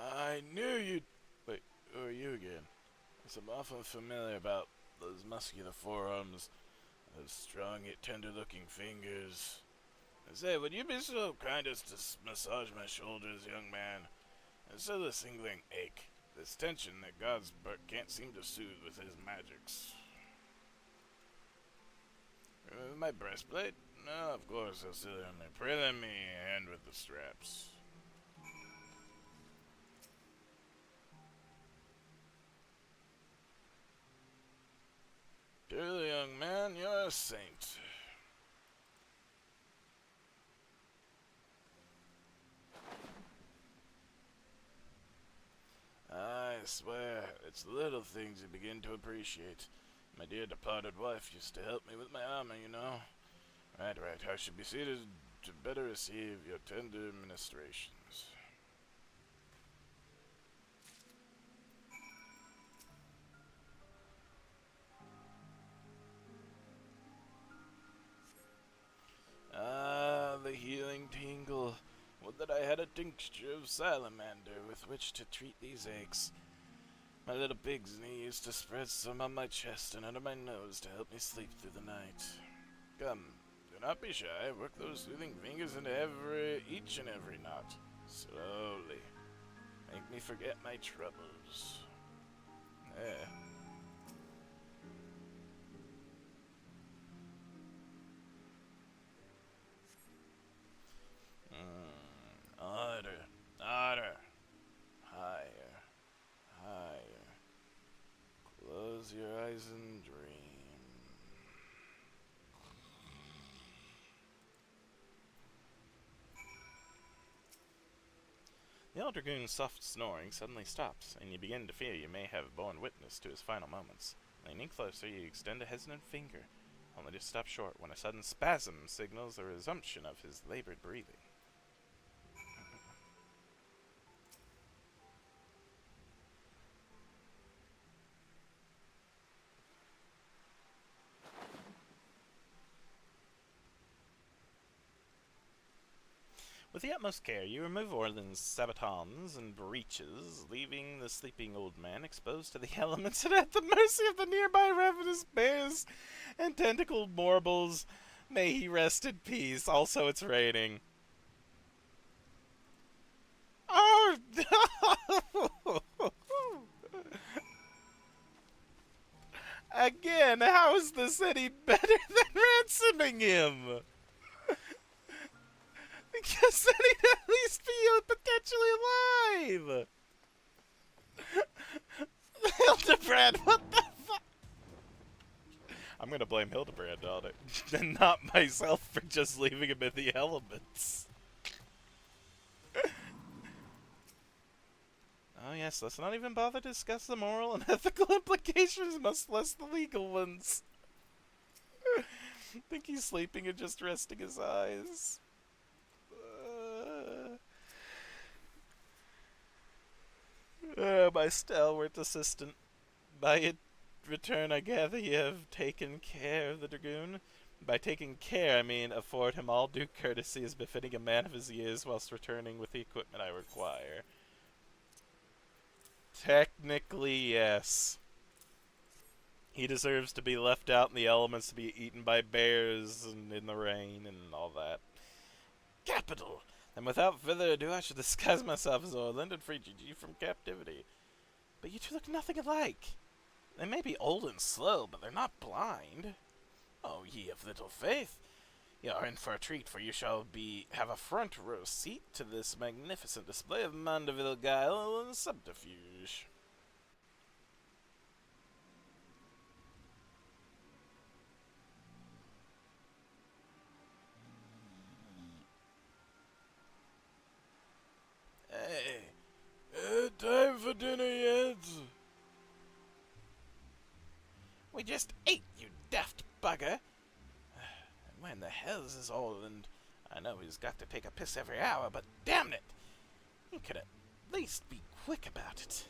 I knew you'd... Wait, who are you again? I'm often familiar about those muscular forearms, those strong yet tender-looking fingers. I say, would you be so kind as to massage my shoulders, young man? Instead of the singling ache, this tension that God's can't seem to soothe with his magics. My breastplate? No, of course, I'll still on there. Pray let me hand with the straps. Truly, young man, you're a saint. I swear, it's the little things you begin to appreciate. My dear departed wife used to help me with my armor, you know. Right, I should be seated to better receive your tender ministrations. Ah, the healing tingle. Would that I had a tincture of salamander with which to treat these aches. My little pig's knee used to spread some on my chest and under my nose to help me sleep through the night. Come, do not be shy. Work those soothing fingers into each and every knot. Slowly. Make me forget my troubles. There. Harder. Higher. Close your eyes and dream. The old dragoon's soft snoring suddenly stops, and you begin to fear you may have borne witness to his final moments. Leaning closer, you extend a hesitant finger, only to stop short when a sudden spasm signals the resumption of his labored breathing. With the utmost care, you remove Orland's sabatons and breeches, leaving the sleeping old man exposed to the elements and at the mercy of the nearby ravenous bears and tentacled morbles. May he rest in peace. Also, it's raining. Oh, no! Again, how is this any better than ransoming him? Because then he'd at least be potentially alive! Hildibrand, what the fuck? I'm gonna blame Hildibrand on it, and not myself for just leaving him in the elements. yes, let's not even bother to discuss the moral and ethical implications, much less the legal ones. I think he's sleeping and just resting his eyes. My stalwart assistant. By your return, I gather you have taken care of the dragoon. By taking care, I mean afford him all due courtesy as befitting a man of his years whilst returning with the equipment I require. Technically, yes. He deserves to be left out in the elements to be eaten by bears and in the rain and all that. Capital! And without further ado, I shall disguise myself as Orland and free Gigi from captivity. But you two look nothing alike. They may be old and slow, but they're not blind. Oh, ye of little faith! You are in for a treat, for you shall have a front row seat to this magnificent display of Mandeville guile and subterfuge. Hey, time for dinner yet? We just ate, you daft bugger! When the hell's is Orland? I know he's got to take a piss every hour, but damn it! He could at least be quick about it.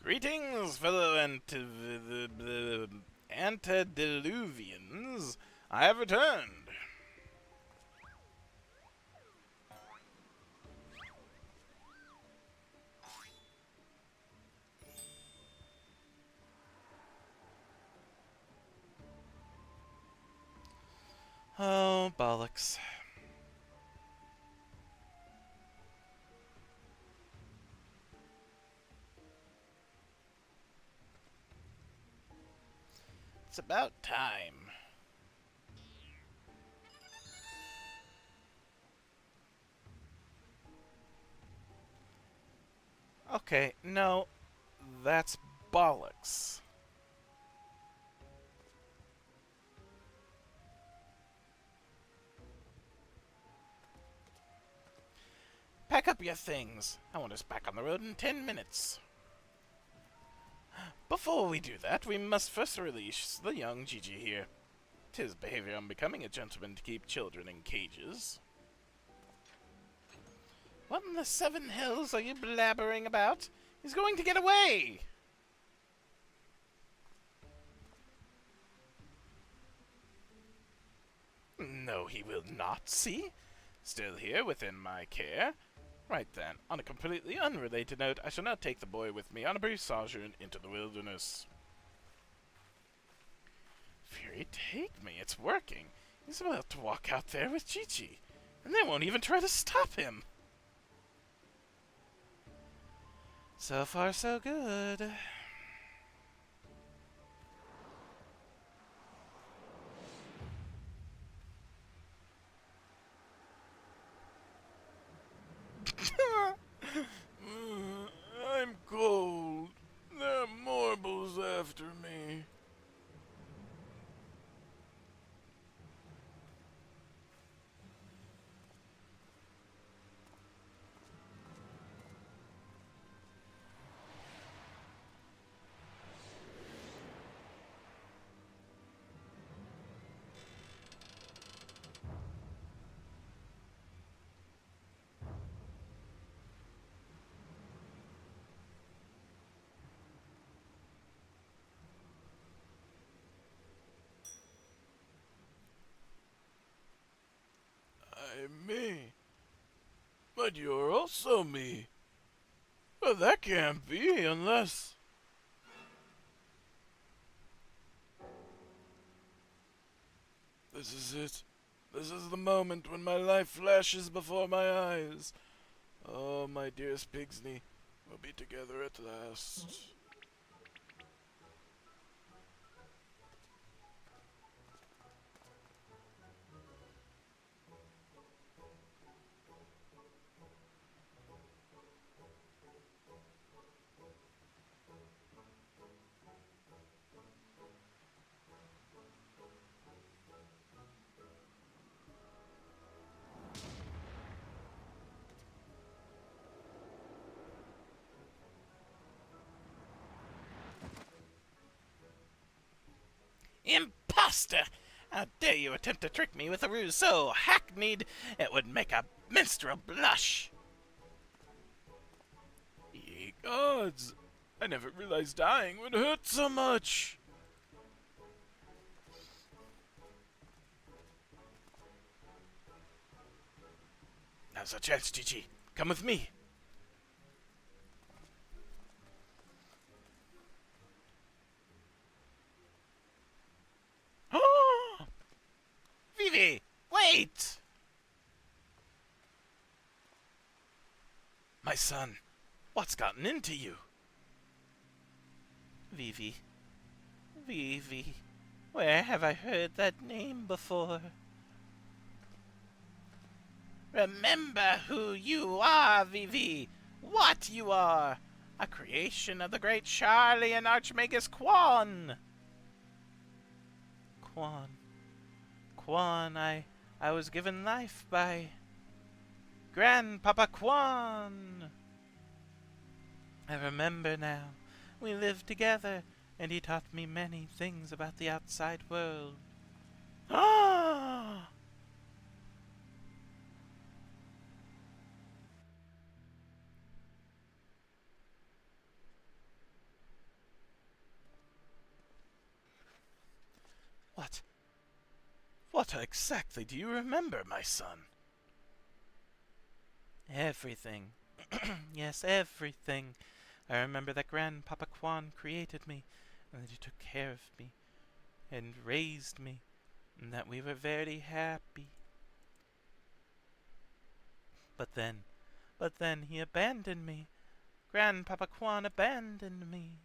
Greetings, fellow antediluvians. I have returned. Oh, bollocks. It's about time. Okay, no, that's bollocks. Pack up your things. I want us back on the road in 10 minutes. Before we do that, we must first release the young Gigi here. 'Tis behavior unbecoming a gentleman to keep children in cages. What in the seven hells are you blabbering about? He's going to get away! No, he will not, see? Still here within my care. Right then, on a completely unrelated note, I shall now take the boy with me on a brief sojourn into the wilderness. Fury take me, it's working. He's about to walk out there with Gigi, and they won't even try to stop him. So far, so good. I'm cold. There are marbles after me. I'm me. But you're also me. Well, that can't be unless... This is it. This is the moment when my life flashes before my eyes. Oh, my dearest Pigsney, we'll be together at last. Imposter! How dare you attempt to trick me with a ruse so hackneyed it would make a minstrel blush? Ye gods! I never realized dying would hurt so much! Now's our chance, Gigi. Come with me. Vivi, wait! My son, what's gotten into you? Vivi, Vivi, where have I heard that name before? Remember who you are, Vivi, what you are, a creation of the great Charlie and Archmagus Quan. Quan, I was given life by Grandpapa Quan. I remember now. We lived together, and he taught me many things about the outside world. Ah! What exactly do you remember, my son? Everything. Yes, everything. I remember that Grandpapa Quan created me, and that he took care of me, and raised me, and that we were very happy. But then he abandoned me. Grandpapa Quan abandoned me.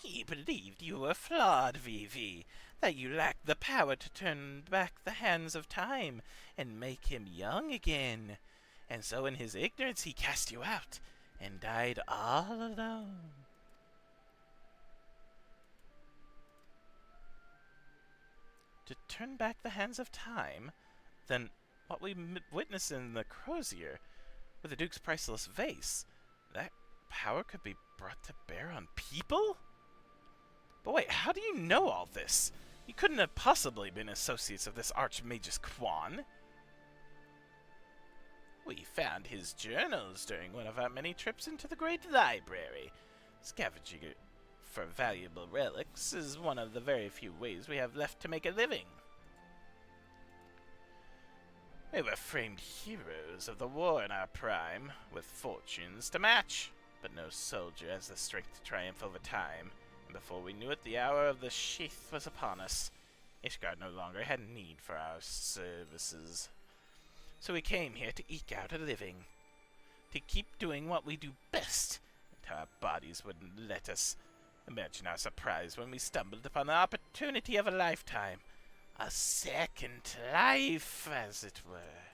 He believed you were flawed, Vivi, that you lacked the power to turn back the hands of time and make him young again. And so in his ignorance he cast you out and died all alone. To turn back the hands of time? Then what we witnessed in the Crozier with the Duke's priceless vase, that power could be brought to bear on people? But wait, how do you know all this? You couldn't have possibly been associates of this Archmagus Quan. We found his journals during one of our many trips into the Great Library. Scavenging for valuable relics is one of the very few ways we have left to make a living. We were framed heroes of the war in our prime, with fortunes to match, but no soldier has the strength to triumph over time. Before we knew it, the hour of the sheath was upon us. Ishgard no longer had need for our services. So we came here to eke out a living. To keep doing what we do best, until our bodies wouldn't let us. Imagine our surprise when we stumbled upon the opportunity of a lifetime. A second life, as it were.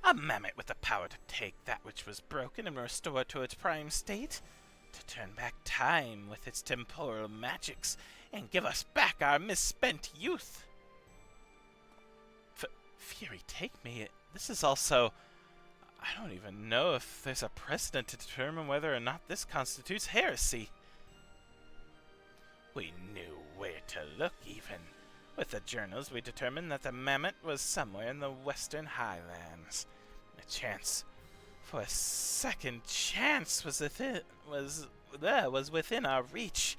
A mammoth with the power to take that which was broken and restore it to its prime state. To turn back time with its temporal magics and give us back our misspent youth. Fury, take me. This is also... I don't even know if there's a precedent to determine whether or not this constitutes heresy. We knew where to look, even. With the journals, we determined that the mammoth was somewhere in the western highlands. A chance... For a second chance was within our reach,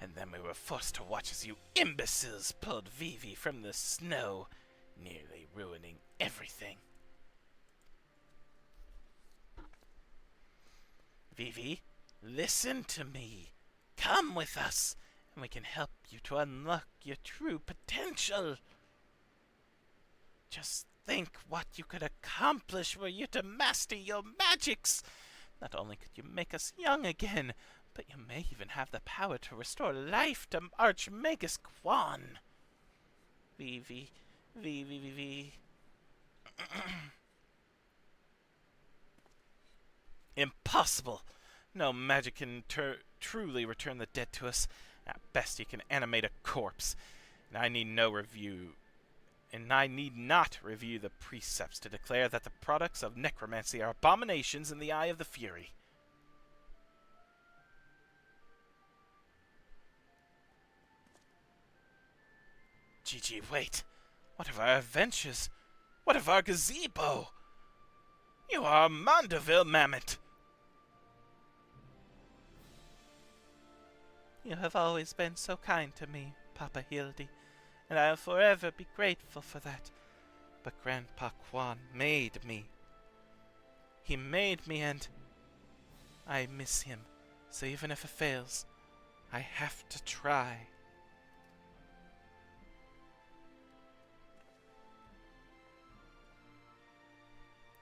and then we were forced to watch as you imbeciles pulled Vivi from the snow, nearly ruining everything. Vivi, listen to me. Come with us. and we can help you to unlock your true potential. Just think what you could accomplish were you to master your magics. Not only could you make us young again, but you may even have the power to restore life to Archmagus Quan. V. Impossible! No magic can truly return the dead to us. At best, he can animate a corpse. And I need not review the precepts to declare that the products of necromancy are abominations in the eye of the Fury. Gigi, wait. What of our adventures? What of our gazebo? You are a Mondeville mammoth. You have always been so kind to me, Papa Hildy, and I will forever be grateful for that. But Grandpa Quan made me. He made me, and I miss him. So even if it fails, I have to try.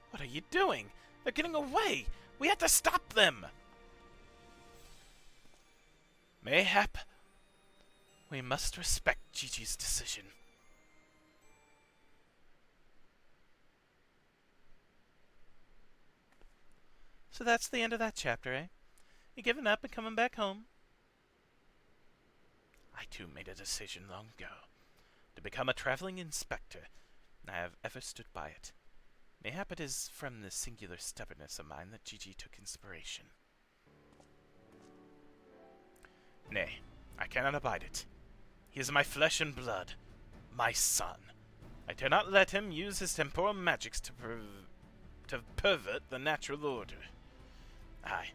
What are you doing? They're getting away! We have to stop them! Mayhap, we must respect Gigi's decision. So that's the end of that chapter, eh? You giving up and coming back home? I too made a decision long ago to become a traveling inspector, and I have ever stood by it. Mayhap it is from the singular stubbornness of mine that Gigi took inspiration. Nay, I cannot abide it. He is my flesh and blood, my son. I dare not let him use his temporal magics to pervert the natural order. Aye,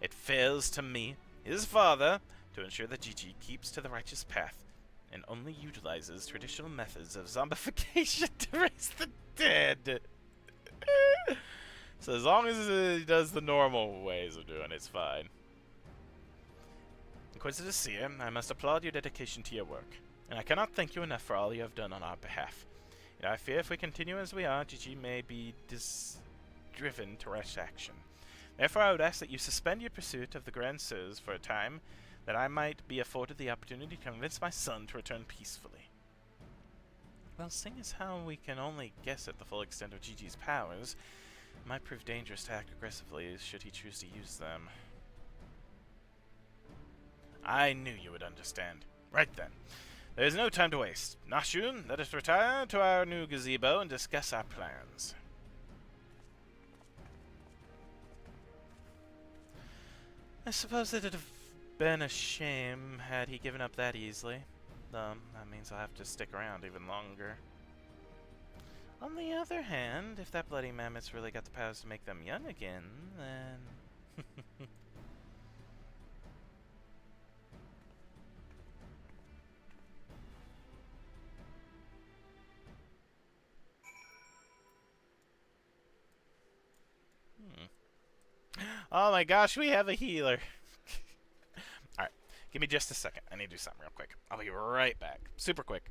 it fails to me, his father, to ensure that Gigi keeps to the righteous path, and only utilizes traditional methods of zombification to raise the dead. So as long as he does the normal ways of doing it, it's fine. Inquisitor Seer, I must applaud your dedication to your work, and I cannot thank you enough for all you have done on our behalf. Yet I fear if we continue as we are, Gigi may be driven to rash action. Therefore I would ask that you suspend your pursuit of the Grand Sirs for a time, that I might be afforded the opportunity to convince my son to return peacefully. Well, seeing as how we can only guess at the full extent of Gigi's powers, it might prove dangerous to act aggressively should he choose to use them. I knew you would understand. Right then. There is no time to waste. Nashun, let us retire to our new gazebo and discuss our plans. I suppose it'd have been a shame had he given up that easily. That means I'll have to stick around even longer. On the other hand, if that bloody mammoth's really got the powers to make them young again, then... Oh my gosh, we have a healer. Alright, give me just a second. I need to do something real quick. I'll be right back. Super quick.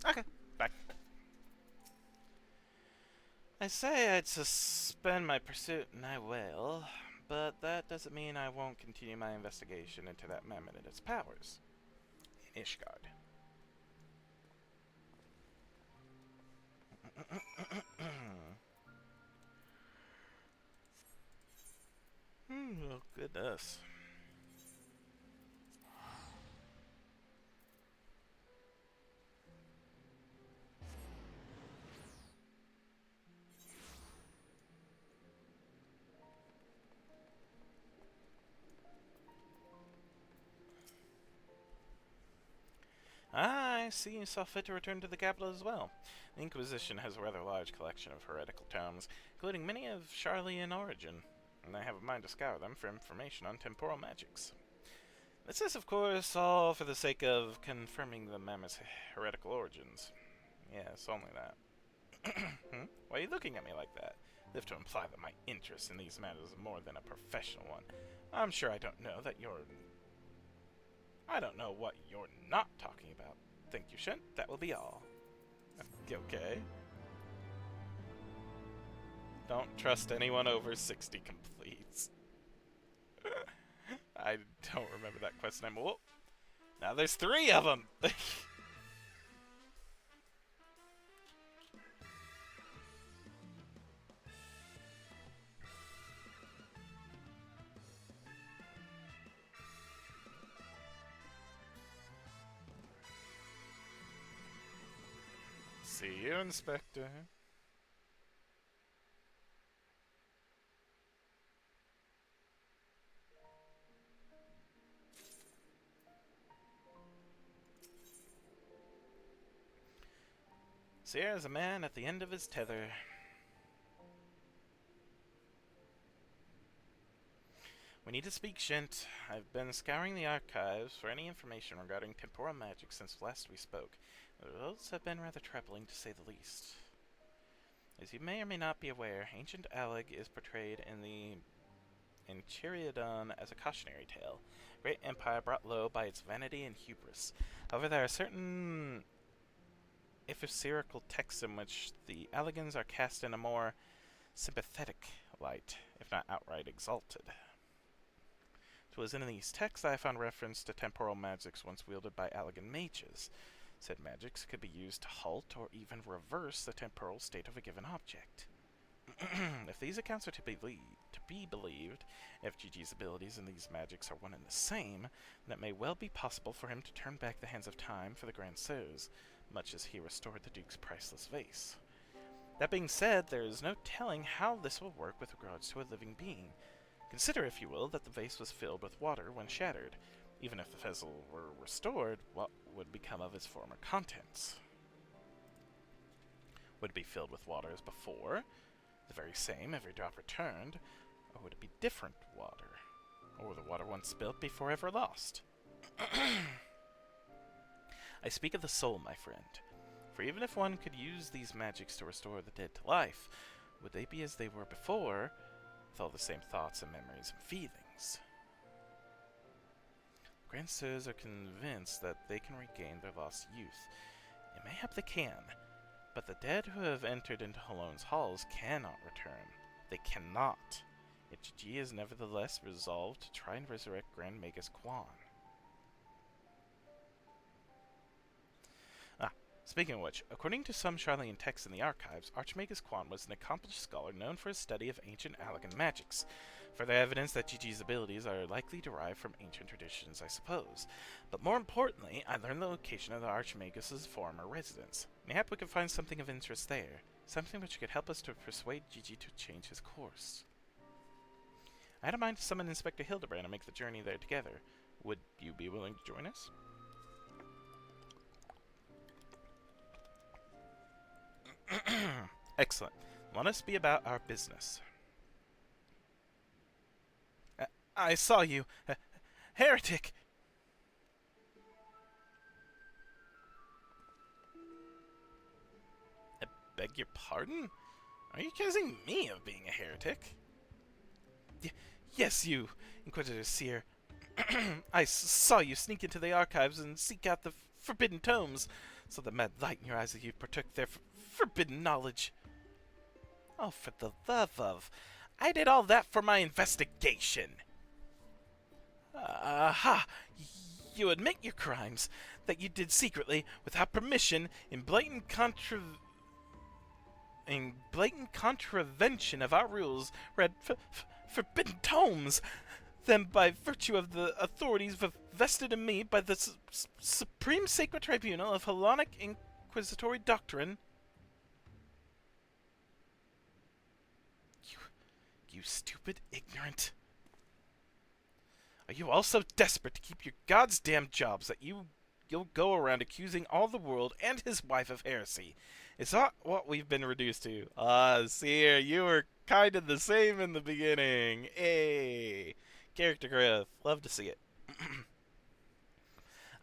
Okay, back. I say I'd suspend my pursuit, and I will, but that doesn't mean I won't continue my investigation into that mammoth and its powers. In Ishgard. Oh, goodness. I see you saw fit to return to the capital as well. The Inquisition has a rather large collection of heretical tomes, including many of Charlian origin, and I have a mind to scour them for information on temporal magics. This is, of course, all for the sake of confirming the mammoth's heretical origins. Yes, only that. Why are you looking at me like that? As if to imply that my interest in these matters is more than a professional one. I'm sure I don't know that you're... I don't know what you're not talking about. Thank you, Shent. That will be all. Okay. Don't trust anyone over 60 completes. I don't remember that quest name. Whoa. Now there's 3 of them! See you, Inspector. Sierra's a man at the end of his tether. We need to speak, Shint. I've been scouring the archives for any information regarding temporal magic since last we spoke. The results have been rather troubling, to say the least. As you may or may not be aware, ancient Alleg is portrayed in the Enchiriadon as a cautionary tale. A great empire brought low by its vanity and hubris. However, there are certain ephesical texts in which the Allegans are cast in a more sympathetic light, if not outright exalted. It was in these texts I found reference to temporal magics once wielded by Allegan mages. Said magics could be used to halt or even reverse the temporal state of a given object. If these accounts are to be believed, if GG's abilities in these magics are one and the same, then it may well be possible for him to turn back the hands of time for the Grand Sceaux, much as he restored the Duke's priceless vase. That being said, there is no telling how this will work with regards to a living being. Consider, if you will, that the vase was filled with water when shattered. Even if the vessel were restored, what would become of its former contents? Would it be filled with water as before, the very same, every drop returned, or would it be different water? Or the water once spilt before ever lost? I speak of the soul, my friend. For even if one could use these magics to restore the dead to life, would they be as they were before, with all the same thoughts and memories and feelings? Grand Sceaux are convinced that they can regain their lost youth. And mayhap they can, but the dead who have entered into Halone's halls cannot return. They cannot. Yet GG is nevertheless resolved to try and resurrect Grand Magus Quan. Speaking of which, according to some Charlian texts in the archives, Archmagus Quan was an accomplished scholar known for his study of ancient Allegan magics. Further evidence that GG's abilities are likely derived from ancient traditions, I suppose. But more importantly, I learned the location of the Archmagus's former residence. Mayhap we could find something of interest there, something which could help us to persuade GG to change his course. I had a mind to summon Inspector Hildibrand and make the journey there together. Would you be willing to join us? Excellent. Let us be about our business. I saw you. Heretic! I beg your pardon? Are you accusing me of being a heretic? Yes, you, Inquisitor Seer. I saw you sneak into the archives and seek out the forbidden tomes. Saw the mad light in your eyes as you partook their forbidden knowledge. Oh, for the love of... I did all that for my investigation. Aha! You admit your crimes, that you did secretly, without permission, in blatant contravention of our rules, read forbidden tomes. Then, by virtue of the authorities vested in me by the Supreme Sacred Tribunal of Hellenic Inquisitory Doctrine... You stupid ignorant. Are you all so desperate to keep your goddamn jobs that you you'll go around accusing all the world and his wife of heresy. It's not what we've been reduced to. Ah, Seer, you were kind of the same in the beginning. Hey, character growth. Love to see it.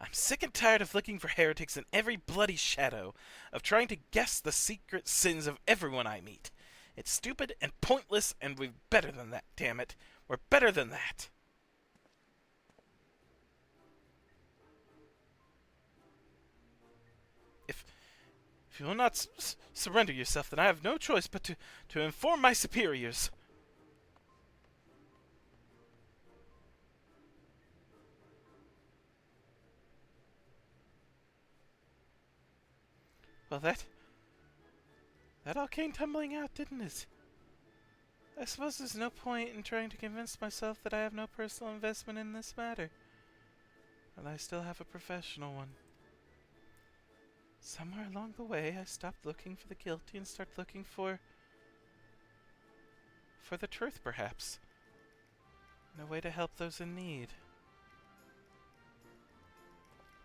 I'm sick and tired of looking for heretics in every bloody shadow, of trying to guess the secret sins of everyone I meet. It's stupid and pointless, and we're better than that, damn it. We're better than that. If you will not surrender yourself, then I have no choice but to inform my superiors. Well, that all came tumbling out, didn't it? I suppose there's no point in trying to convince myself that I have no personal investment in this matter. But I still have a professional one. Somewhere along the way, I stopped looking for the guilty and started looking for the truth, perhaps. And a way to help those in need.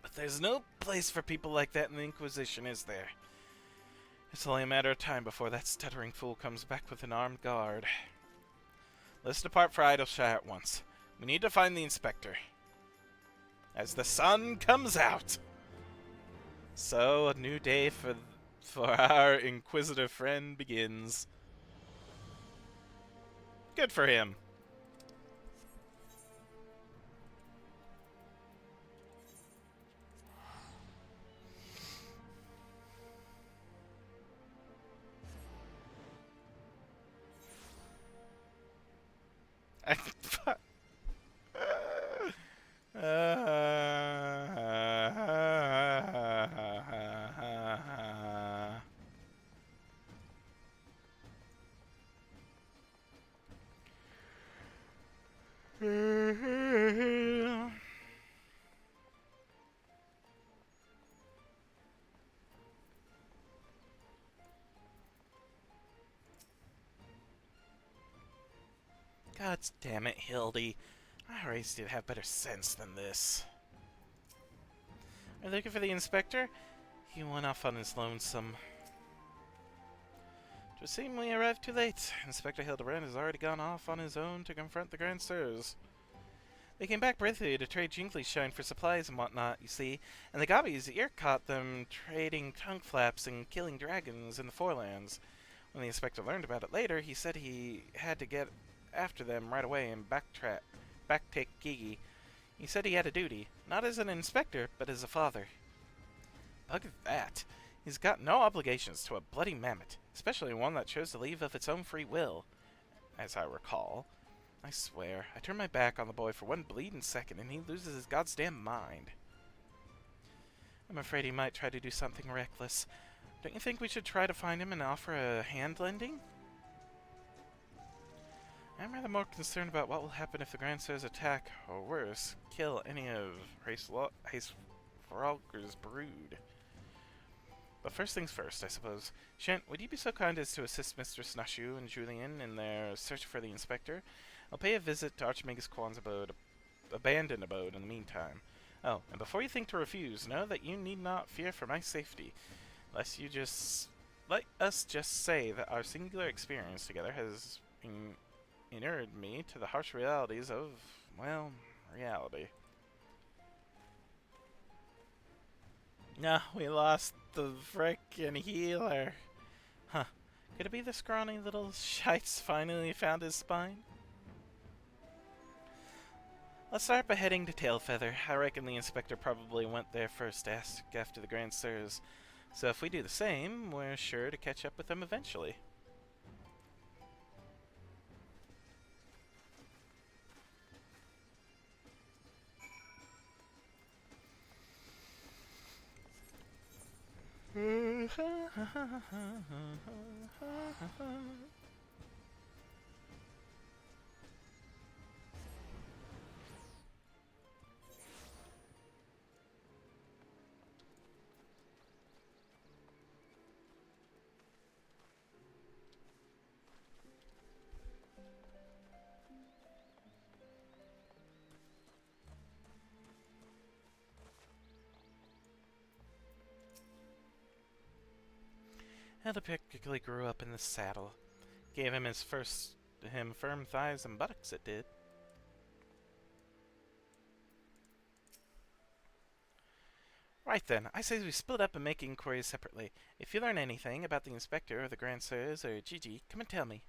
But there's no place for people like that in the Inquisition, is there? It's only a matter of time before that stuttering fool comes back with an armed guard. Let's depart for Idleshire at once. We need to find the inspector. As the sun comes out. So, a new day for our inquisitive friend begins. Good for him. God damn it, Hildy. I raised you to have better sense than this. Are you looking for the inspector? He went off on his lonesome. It would seem we arrived too late. Inspector Hildibrand has already gone off on his own to confront the Grand Sirs. They came back briefly to trade Jingley Shine for supplies and whatnot, you see, and the Gobbies' ear caught them trading tongue flaps and killing dragons in the Forelands. When the inspector learned about it later, he said he had to get after them right away and backtake Gigi. He said he had a duty, not as an inspector, but as a father. Look at that. He's got no obligations to a bloody mammoth, especially one that chose to leave of its own free will, as I recall. I swear, I turn my back on the boy for one bleeding second and he loses his goddamn mind. I'm afraid he might try to do something reckless. Don't you think we should try to find him and offer a hand lending? I'm rather more concerned about what will happen if the Grand Sirs attack, or worse, kill any of Hrolgr's brood. But first things first, I suppose. Shant, would you be so kind as to assist Mistress Nashu and Julian in their search for the inspector? I'll pay a visit to Archimagus Quan's abandoned abode in the meantime. Oh, and before you think to refuse, know that you need not fear for my safety. Let us just say that our singular experience together has inured me to the harsh realities of, well, reality. No, we lost the frickin' healer. Huh. Could it be the scrawny little shites finally found his spine? Let's start by heading to Tailfeather. I reckon the inspector probably went there first to ask after the Grand Sirs. So if we do the same, we're sure to catch up with them eventually. Hilda practically grew up in the saddle. Gave him firm thighs and buttocks, it did. Right then, I say we split up and make inquiries separately. If you learn anything about the inspector or the Grand Sirs or Gigi, come and tell me.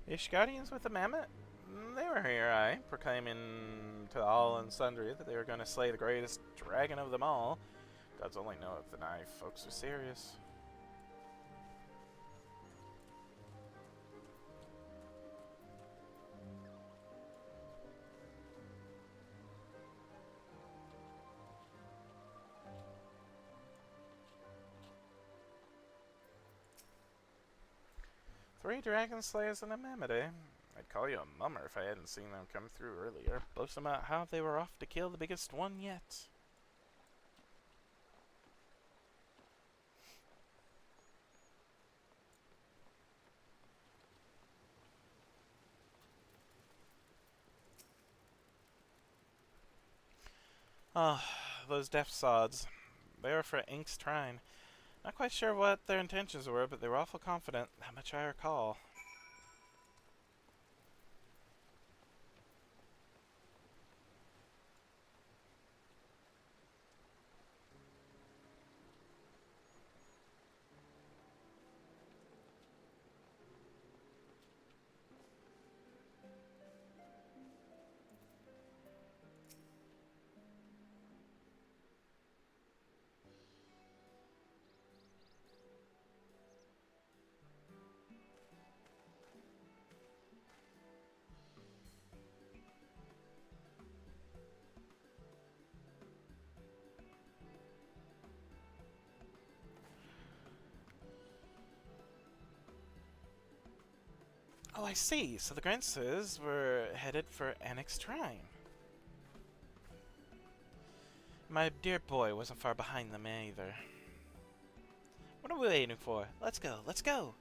The Ishgardians with the mammoth? They were here, proclaiming to all and sundry that they were going to slay the greatest dragon of them all. Gods only know if the knife folks are serious. Three dragon slayers and a mammoth, eh? I'd call you a mummer if I hadn't seen them come through earlier, boasting about how they were off to kill the biggest one yet. Oh, those deaf sods. They were for Ink's Trine. Not quite sure what their intentions were, but they were awful confident, that much I recall. Oh, I see. So the Grances were headed for Annex Trine. My dear boy wasn't far behind them either. What are we waiting for? Let's go, let's go!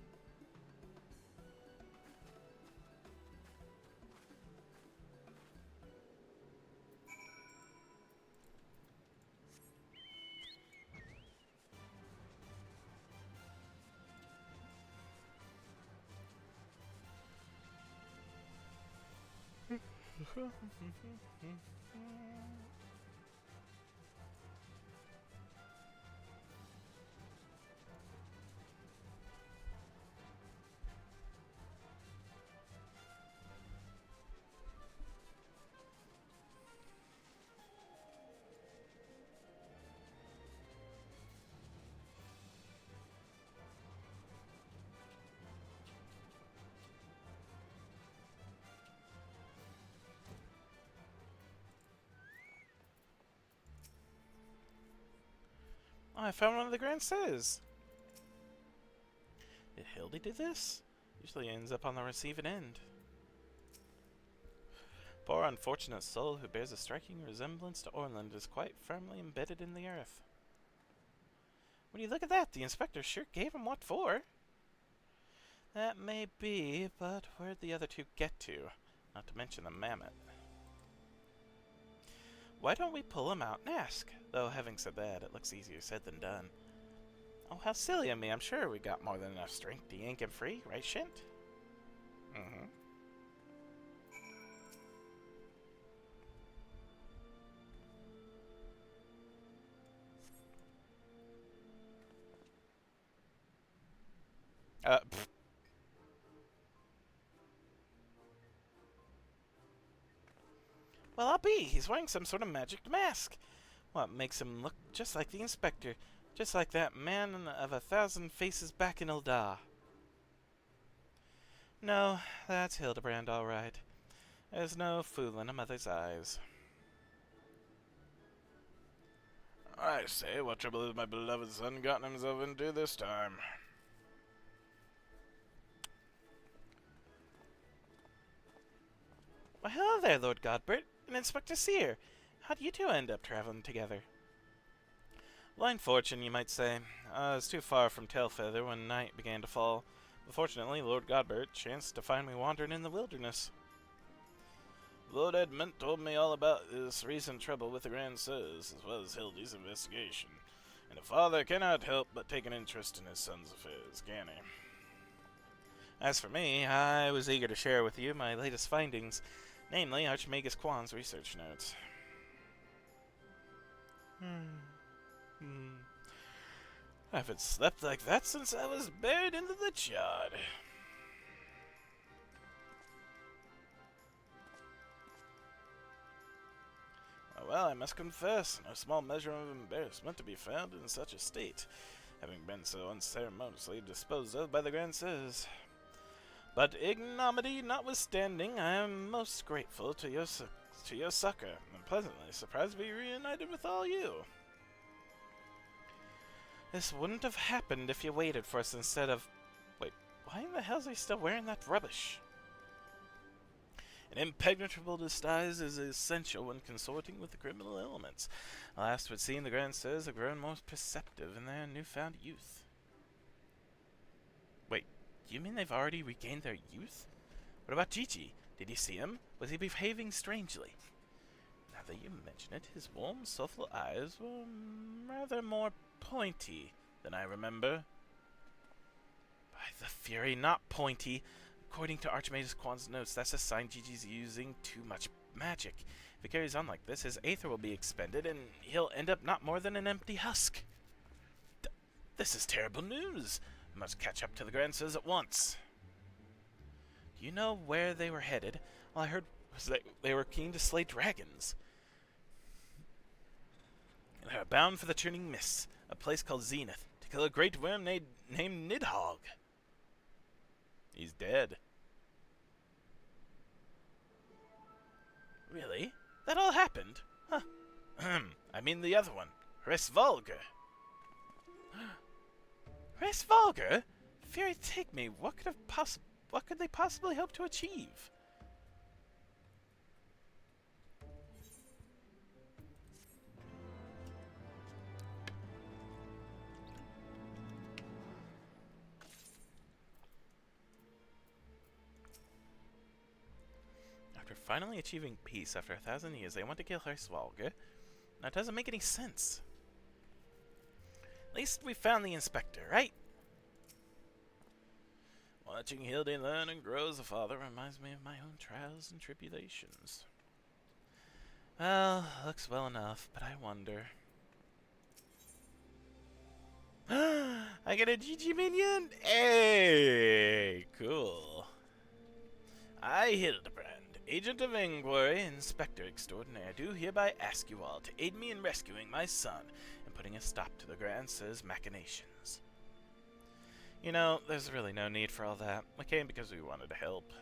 Oh, I found one of the Grances! Did Hildy do this? Usually ends up on the receiving end. Poor unfortunate soul who bears a striking resemblance to Orland is quite firmly embedded in the earth. When you look at that, the inspector sure gave him what for. That may be, but where'd the other two get to? Not to mention the mammoth. Why don't we pull him out and ask? Though, having said that, it looks easier said than done. Oh, how silly of me. I'm sure we got more than enough strength to yank him free, right, Shint? Mm-hmm. Pfft. Well, I'll be. He's wearing some sort of magic mask. What makes him look just like the inspector? Just like that man of 1,000 faces back in Eldar. No, that's Hildibrand, all right. There's no fool in a mother's eyes. I say, what trouble has my beloved son gotten himself into this time? Why, hello there, Lord Godbert and Inspector Sear. How do you two end up traveling together? Blind fortune, you might say. I was too far from Tailfeather when night began to fall. But fortunately, Lord Godbert chanced to find me wandering in the wilderness. Lord Edmund told me all about this recent trouble with the Grand Sirs, as well as Hildy's investigation. And a father cannot help but take an interest in his son's affairs, can he? As for me, I was eager to share with you my latest findings, namely Archmagus Quan's research notes. I haven't slept like that since I was buried into the chard. Well, I must confess, no small measure of embarrassment to be found in such a state, having been so unceremoniously disposed of by the Grand Sirs. But ignominy notwithstanding, I am most grateful to your succor, and pleasantly surprised to be reunited with all you. This wouldn't have happened if you waited for us instead of... Wait, why in the hell is he still wearing that rubbish? An impenetrable disguise is essential when consorting with the criminal elements. Alas, it would seem the Grand Sirs have grown more perceptive in their newfound youth. Wait, do you mean they've already regained their youth? What about Gigi? Did you see him? Was he behaving strangely? Now that you mention it, his warm, soulful eyes were rather more pointy than I remember. By the Fury, not pointy. According to Archmagus Quan's notes, that's a sign Gigi's using too much magic. If it carries on like this, his aether will be expended, and he'll end up not more than an empty husk. This is terrible news. I must catch up to the Grand Sirs at once. Do you know where they were headed? All I heard was that they were keen to slay dragons. And are bound for the Turning Mists, a place called Zenith, to kill a great worm named Nidhogg. He's dead. Really? That all happened? Huh. I mean the other one. Hrisvalger. Hrisvalger? Fury, take me. What could they possibly hope to achieve? Finally achieving peace after 1,000 years, they want to kill Hrisvalger? That doesn't make any sense. At least we found the inspector, right? Watching Hildy learn and grow as a father reminds me of my own trials and tribulations. Well, looks well enough, but I wonder. I get a Gigi minion? Hey, cool. I, Hildibrand, Agent of Inquiry, Inspector Extraordinaire, do hereby ask you all to aid me in rescuing my son and putting a stop to the Grand Sir's machinations. You know, there's really no need for all that. We came because we wanted to help.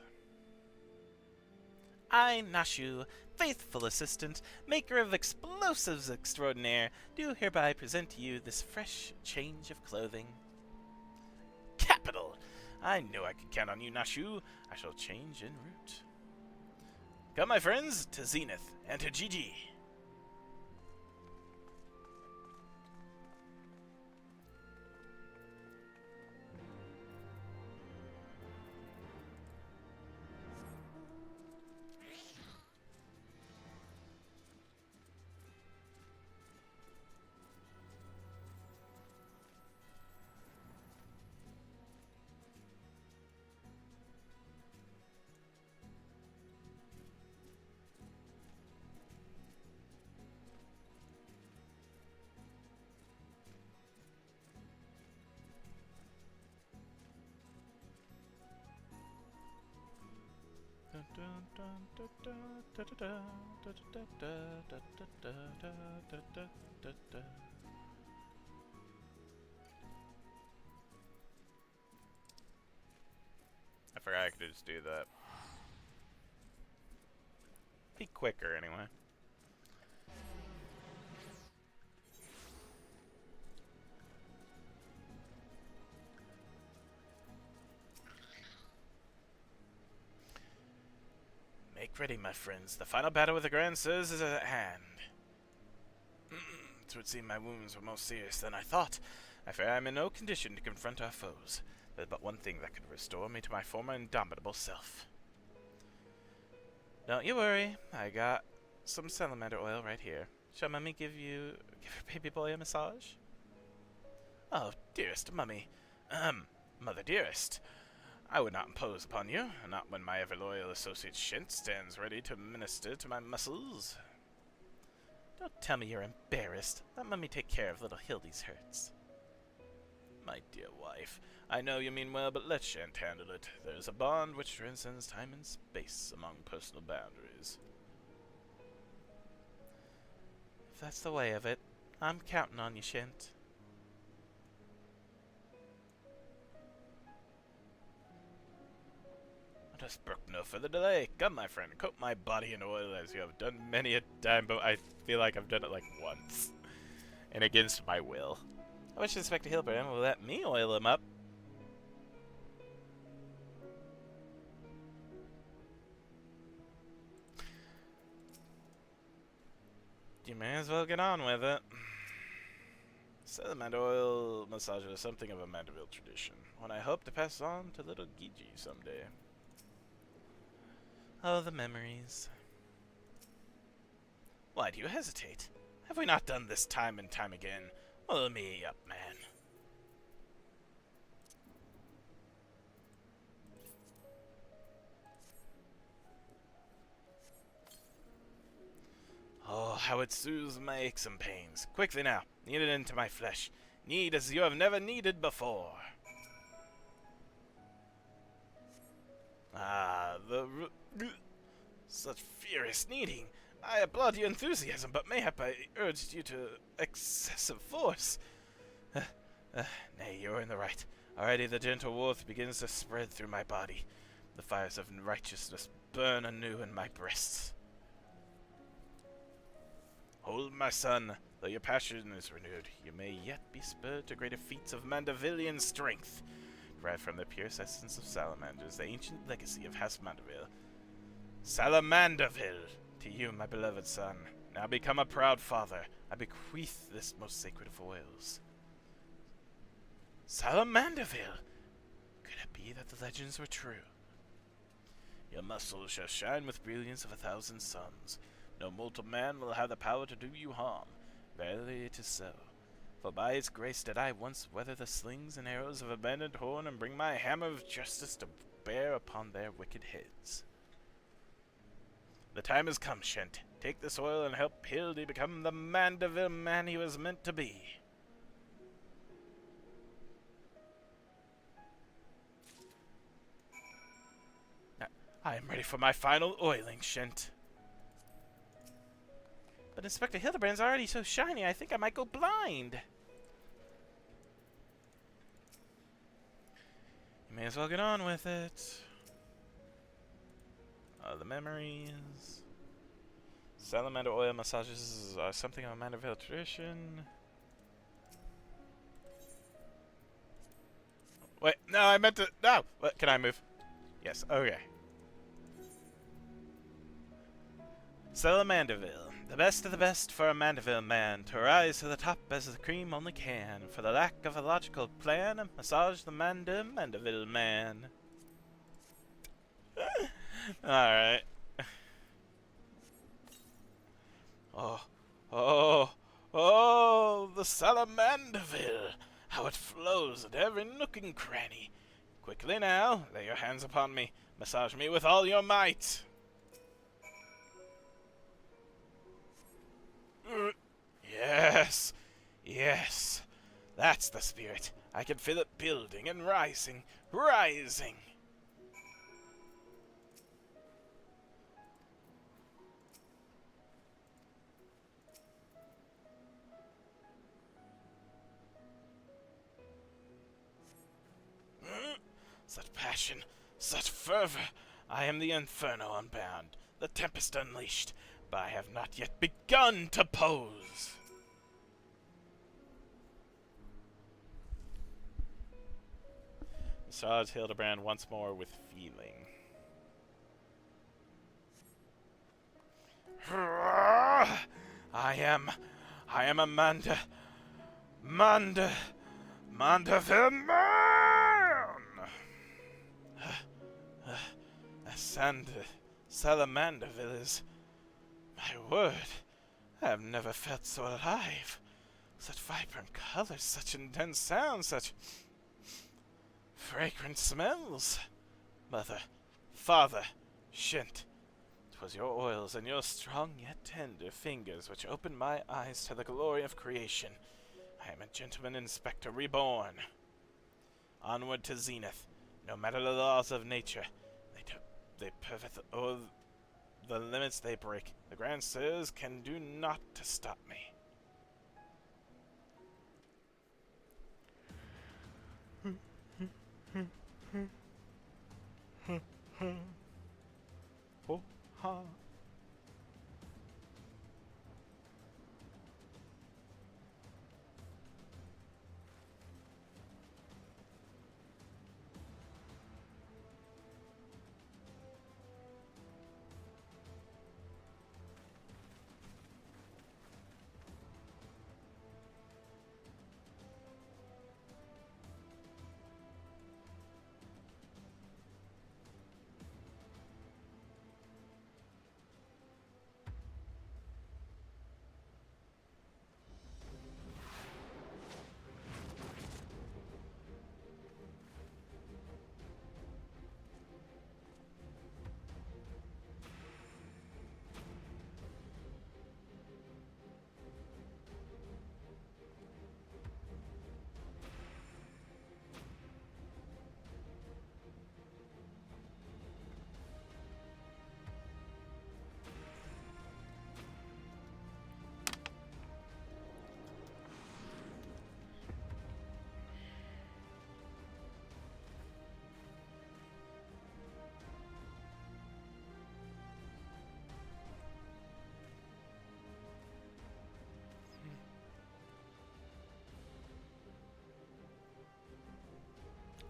I, Nashu, faithful assistant, maker of explosives extraordinaire, do hereby present to you this fresh change of clothing. Capital! I knew I could count on you, Nashu. I shall change en route. Come, my friends, to Zenith and to Gigi. I forgot I could just do that. Be quicker, anyway. Make ready, my friends. The final battle with the Grand Sirs is at hand. It would seem my wounds were more serious than I thought. I fear I am in no condition to confront our foes. There's but one thing that could restore me to my former indomitable self. Don't you worry. I got some salamander oil right here. Shall Mummy give your baby boy a massage? Oh, dearest Mummy. Mother dearest. I would not impose upon you, not when my ever-loyal associate Shint stands ready to minister to my muscles. Don't tell me you're embarrassed. Let Mummy take care of little Hildy's hurts. My dear wife, I know you mean well, but let Shint handle it. There's a bond which transcends time and space among personal boundaries. If that's the way of it, I'm counting on you, Shint. Let us brook no further delay. Come, my friend, coat my body in oil as you have done many a time, but I feel like I've done it like once. And against my will. I wish Inspector Hildibrand will let me oil him up. You may as well get on with it. Salamander oil massage is something of a Mandeville tradition, one I hope to pass on to little Gigi someday. Oh, the memories. Why do you hesitate? Have we not done this time and time again? Oil me up, man. Oh, how it soothes my aches and pains. Quickly now, knead it into my flesh. Knead as you have never kneaded before. Ah, such furious kneading. I applaud your enthusiasm, but mayhap I urged you to excessive force. Nay, you're in the right. Already the gentle warmth begins to spread through my body. The fires of righteousness burn anew in my breasts. Hold, my son, though your passion is renewed, you may yet be spurred to greater feats of Mandevillian strength, derived from the purest essence of salamanders, the ancient legacy of House Mandeville. Salamanderville, to you, my beloved son, now become a proud father, I bequeath this most sacred of oils. Salamanderville! Could it be that the legends were true? Your muscles shall shine with brilliance of 1,000 suns. No mortal man will have the power to do you harm. Verily it is so. For by its grace did I once weather the slings and arrows of abandoned horn and bring my hammer of justice to bear upon their wicked heads. The time has come, Shint. Take this oil and help Hildy become the Mandeville man he was meant to be. I am ready for my final oiling, Shint. But Inspector Hildibrand's already so shiny, I think I might go blind. You may as well get on with it. The memories. Salamander oil massages are something of a Mandeville tradition. Wait, no, I meant to. No! What, can I move? Yes, okay. Salamanderville, the best of the best for a Mandeville man, to rise to the top as the cream only can. For the lack of a logical plan, massage the Mandeville man. Alright. Oh, the Salamanderville! How it flows at every nook and cranny. Quickly now, lay your hands upon me. Massage me with all your might. Yes, yes, that's the spirit. I can feel it building and rising, rising. Such passion, such fervor. I am the inferno unbound, the tempest unleashed, but I have not yet begun to pose. Massage Hildibrand once more with feeling. am Amanda the Man! Salamanderville is... My word, I have never felt so alive. Such vibrant colors, such intense sounds, such fragrant smells. Mother, father, Shint, 'twas your oils and your strong yet tender fingers which opened my eyes to the glory of creation. I am a gentleman inspector reborn. Onward to zenith, no matter the laws of nature. They pervert the limits they break. The grand sirs can do naught to stop me. Oh, ha.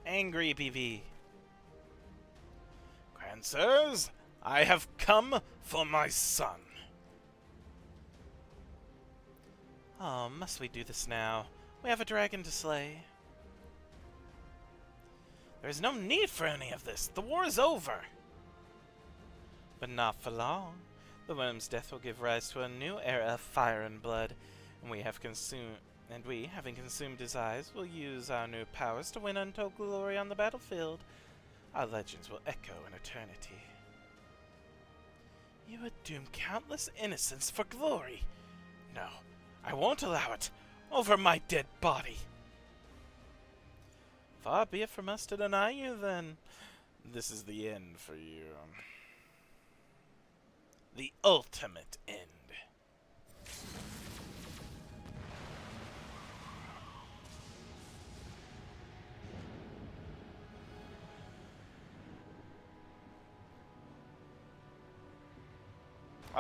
Angry BV. Grand sirs, I have come for my son. Oh, must we do this now? We have a dragon to slay. There is no need for any of this. The war is over. But not for long. The worm's death will give rise to a new era of fire and blood, and we, having consumed his eyes, will use our new powers to win untold glory on the battlefield. Our legends will echo in eternity. You would doom countless innocents for glory. No, I won't allow it. Over my dead body. Far be it from us to deny you, then. This is the end for you. The ultimate end.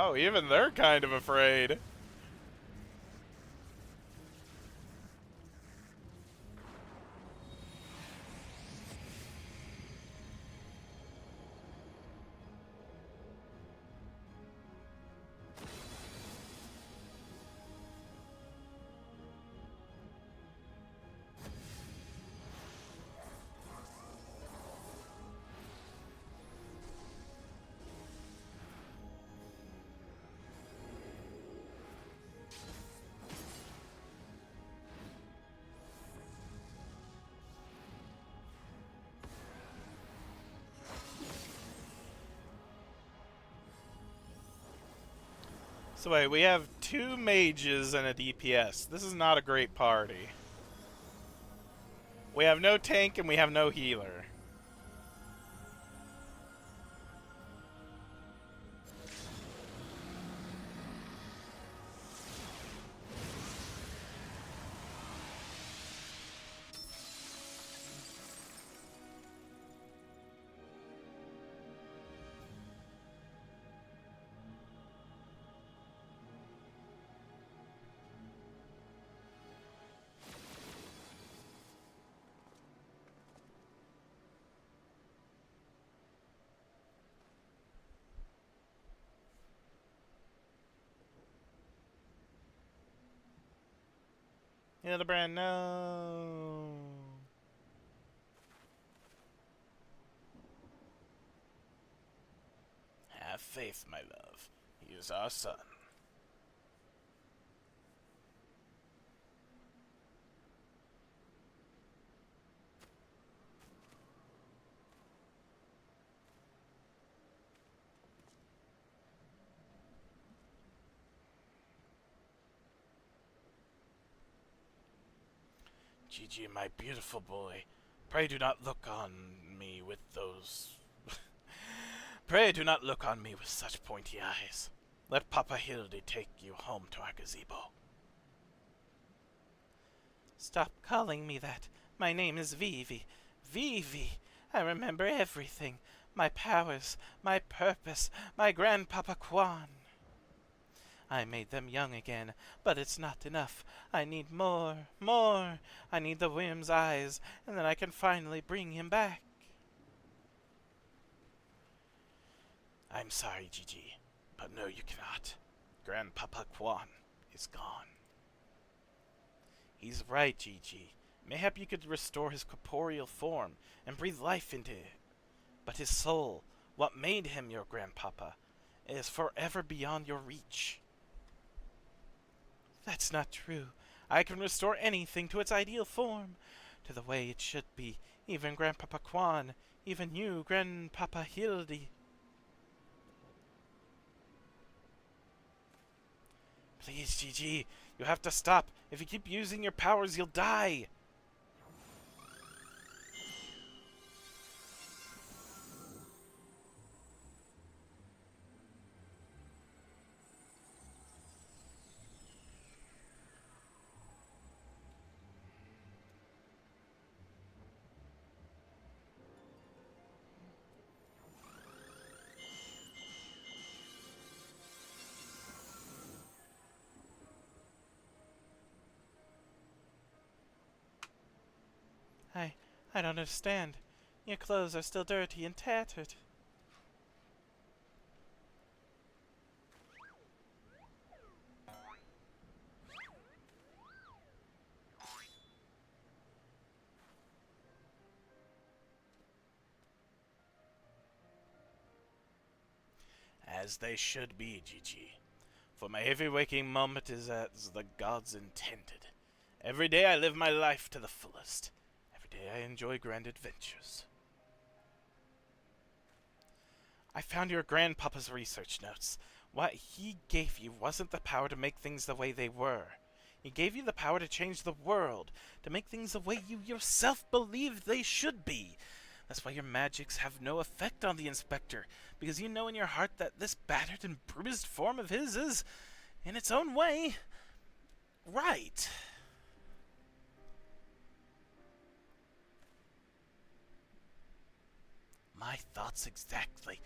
Oh, even they're kind of afraid. So wait, we have 2 mages and a DPS. This is not a great party. We have no tank and we have no healer. Hildibrand, no! Have faith, my love. He is our son. Gigi, my beautiful boy, pray do not look on me with those... Pray do not look on me with such pointy eyes. Let Papa Hildy take you home to our gazebo. Stop calling me that. My name is Vivi. Vivi! I remember everything. My powers, my purpose, my grandpapa Quan. I made them young again, but it's not enough. I need more, more. I need the William's eyes, and then I can finally bring him back. I'm sorry, Gigi, but no, you cannot. Grandpapa Quan is gone. He's right, Gigi. Mayhap you could restore his corporeal form and breathe life into it. But his soul, what made him your grandpapa, is forever beyond your reach. That's not true. I can restore anything to its ideal form, to the way it should be. Even Grandpapa Quan, even you, Grandpapa Hildy. Please, Gigi, you have to stop. If you keep using your powers, you'll die. I don't understand. Your clothes are still dirty and tattered. As they should be, Gigi. For my every waking moment is as the gods intended. Every day I live my life to the fullest. Every day I enjoy grand adventures. I found your grandpapa's research notes. What he gave you wasn't the power to make things the way they were. He gave you the power to change the world, to make things the way you yourself believed they should be. That's why your magics have no effect on the Inspector, because you know in your heart that this battered and bruised form of his is, in its own way, right. My thoughts exactly,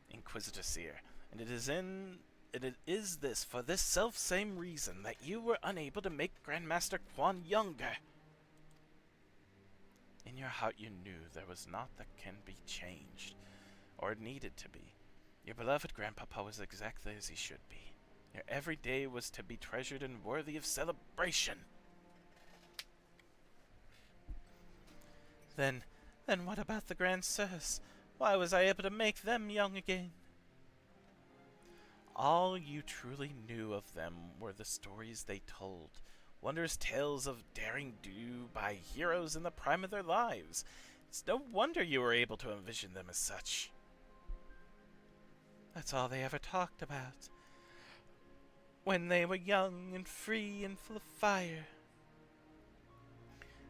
Inquisitor Seer, and it is this for this self-same reason that you were unable to make Grandmaster Quan younger. In your heart you knew there was naught that can be changed, or needed to be. Your beloved grandpapa was exactly as he should be. Your every day was to be treasured and worthy of celebration. Then what about the Grand Sirs? Why was I able to make them young again? All you truly knew of them were the stories they told. Wondrous tales of daring do by heroes in the prime of their lives. It's no wonder you were able to envision them as such. That's all they ever talked about. When they were young and free and full of fire.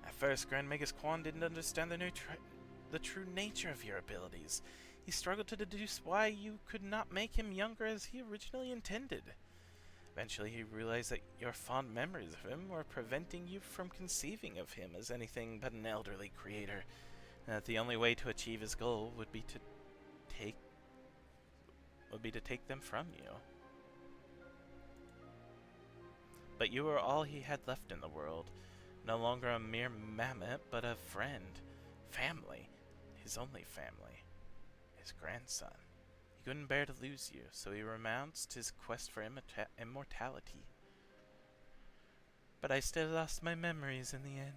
At first, Grand Magus Quan didn't understand the true nature of your abilities. He struggled to deduce why you could not make him younger as he originally intended. Eventually, he realized that your fond memories of him were preventing you from conceiving of him as anything but an elderly creator, and that the only way to achieve his goal would be to take them from you. But you were all he had left in the world, no longer a mere mammoth, but a friend, family, his only family, his grandson. He couldn't bear to lose you, so he renounced his quest for immortality. but I still lost my memories in the end.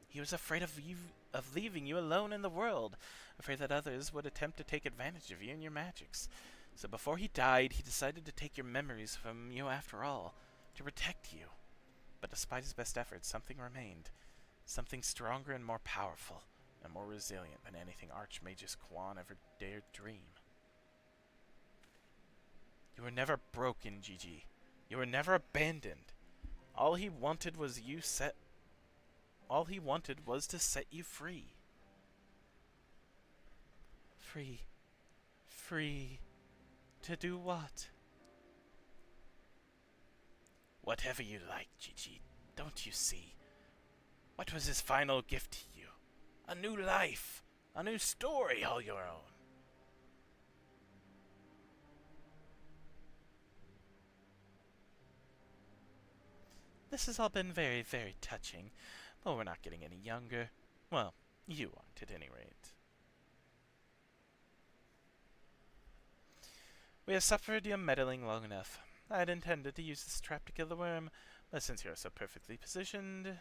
He was afraid of leaving you alone in the world, afraid that others would attempt to take advantage of you and your magics. So before he died, he decided to take your memories from you after all, to protect you. But despite his best efforts, something remained. Something stronger and more powerful, and more resilient than anything Archmagus Quan ever dared dream. You were never broken, Gigi. You were never abandoned. All he wanted was to set you free. Free. Free. To do what? Whatever you like, Gigi. Don't you see? What was his final gift to you? A new life. A new story all your own. This has all been very, very touching, but we're not getting any younger. Well, you aren't at any rate. We have suffered your meddling long enough. I had intended to use this trap to kill the worm, but since you are so perfectly positioned...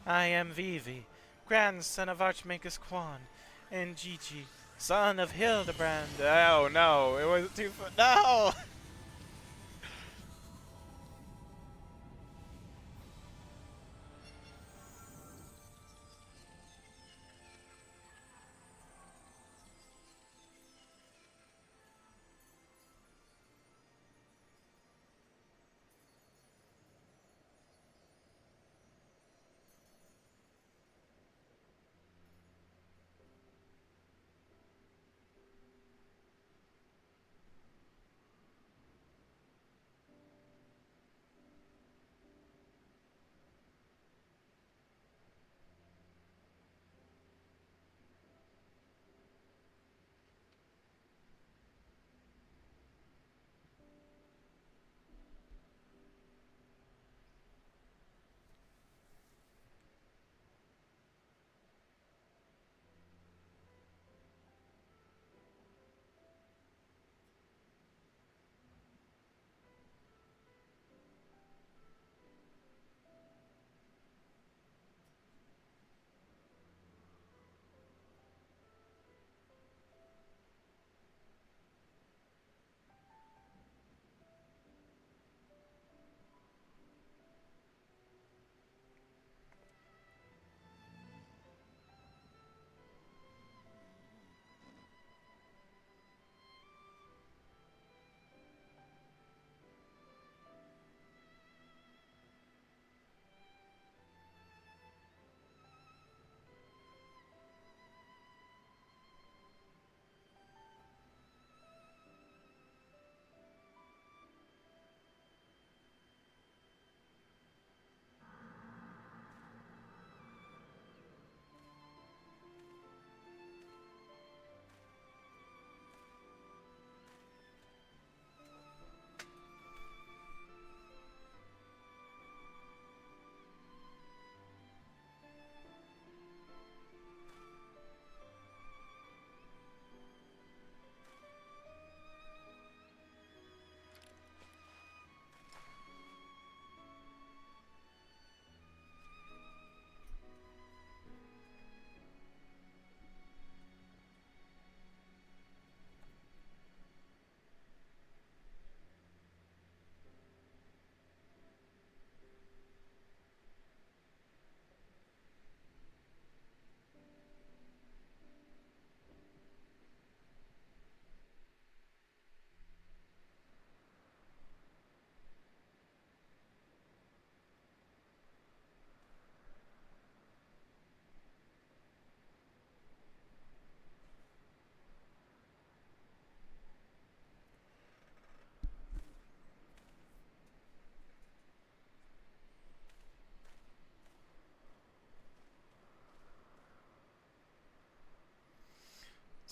I am Vivi, grandson of Archmagus Quan, and Gigi, son of Hildibrand. Oh no, it was too far. No!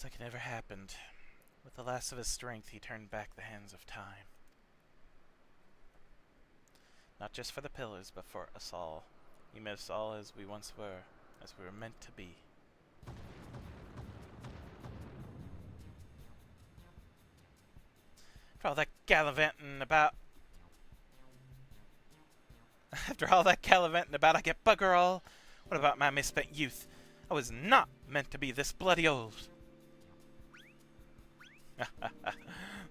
It's like it never happened. With the last of his strength, he turned back the hands of time. Not just for the pillars, but for us all. He made us all as we once were, as we were meant to be. After all that gallivanting about... I get bugger all. What about my misspent youth? I was not meant to be this bloody old.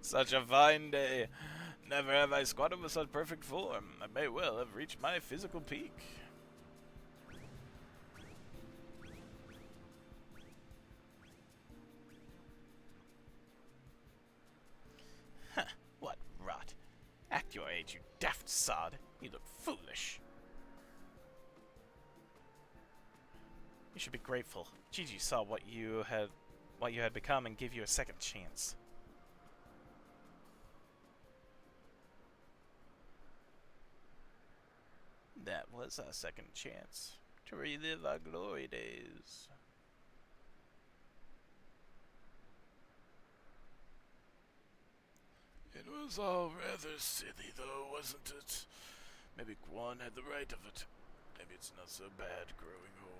Such a fine day. Never have I squatted with such perfect form. I may well have reached my physical peak. What rot. Act your age, you daft sod. You look foolish. You should be grateful. Gigi saw what you had become and gave you a second chance. That was our second chance to relive our glory days. It was all rather silly, though, wasn't it? Maybe Quan had the right of it. Maybe it's not so bad growing old.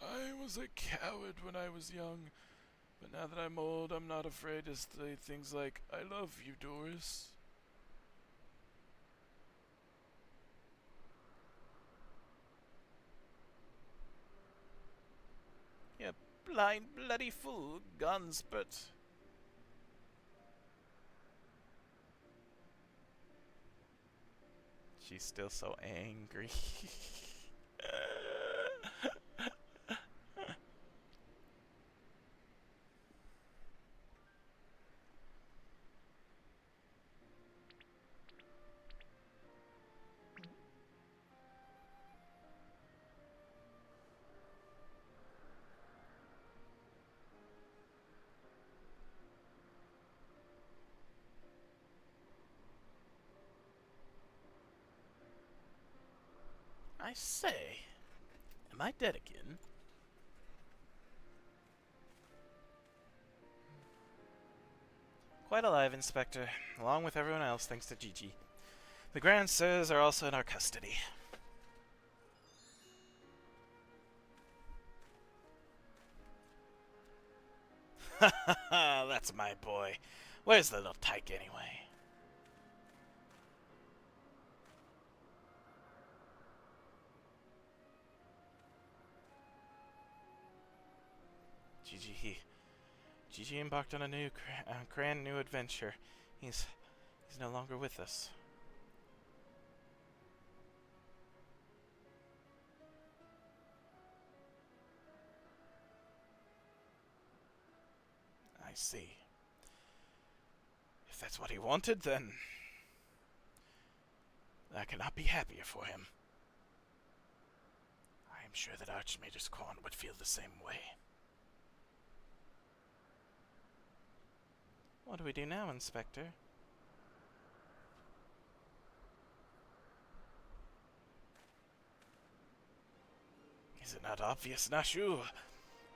I was a coward when I was young, but now that I'm old, I'm not afraid to say things like, I love you, Doris. You blind bloody fool, Gunspert. She's still so angry. I say, am I dead again? Quite alive, Inspector, along with everyone else thanks to Gigi. The Grand Sirs are also in our custody. Ha ha ha, that's my boy. Where's the little tyke anyway? Gigi embarked on a grand new adventure. He's no longer with us. I see. If that's what he wanted, then I cannot be happier for him. I am sure that Archmage's Corn would feel the same way. What do we do now, Inspector? Is it not obvious, Nashu?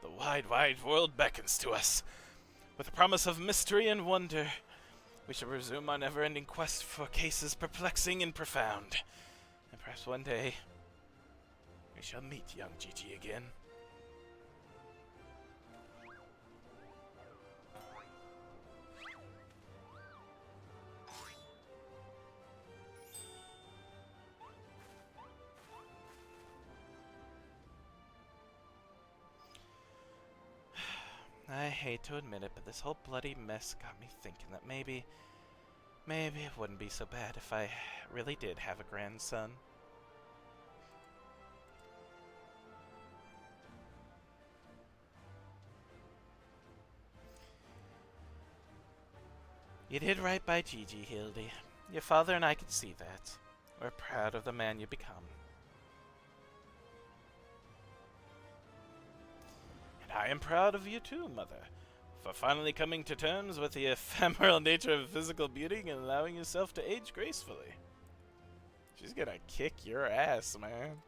The wide, wide world beckons to us. With the promise of mystery and wonder, we shall resume our never-ending quest for cases perplexing and profound. And perhaps one day, we shall meet young Gigi again. I hate to admit it, but this whole bloody mess got me thinking that maybe it wouldn't be so bad if I really did have a grandson. You did right by Gigi, Hildy. Your father and I could see that. We're proud of the man you become. I am proud of you too, Mother, for finally coming to terms with the ephemeral nature of physical beauty and allowing yourself to age gracefully. She's gonna kick your ass, man.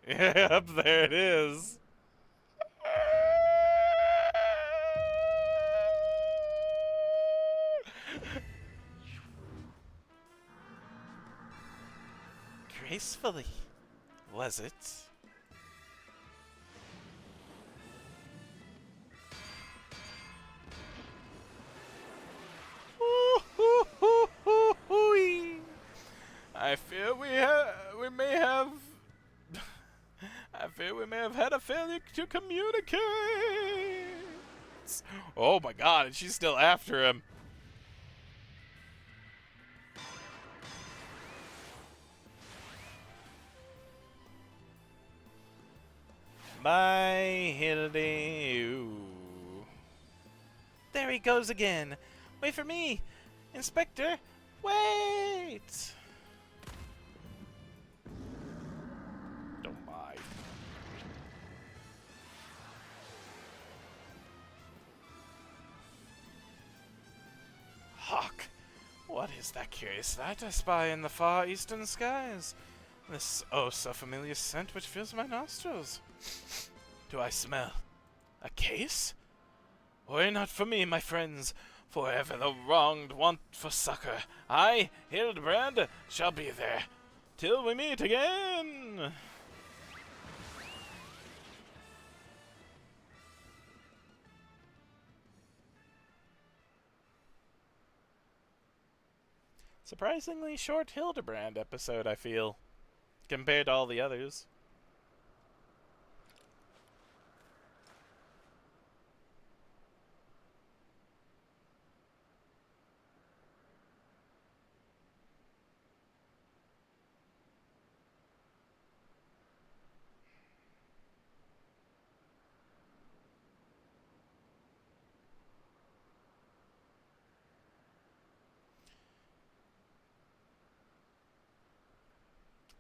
Yep, there it is. Gracefully, was it? I fear we may have I fear we may have had a failure to communicate. Oh my god, and she's still after him. Bye, Hildy. Ooh. There he goes again. Wait for me, Inspector. Wait. Don't mind. Hawk. What is that curious sight I spy in the far eastern skies? This oh so familiar scent which fills my nostrils. Do I smell a case? Worry not for me, my friends, for ever the wronged want for succor. I, Hildibrand, shall be there, till we meet again. Surprisingly short Hildibrand episode, I feel, compared to all the others.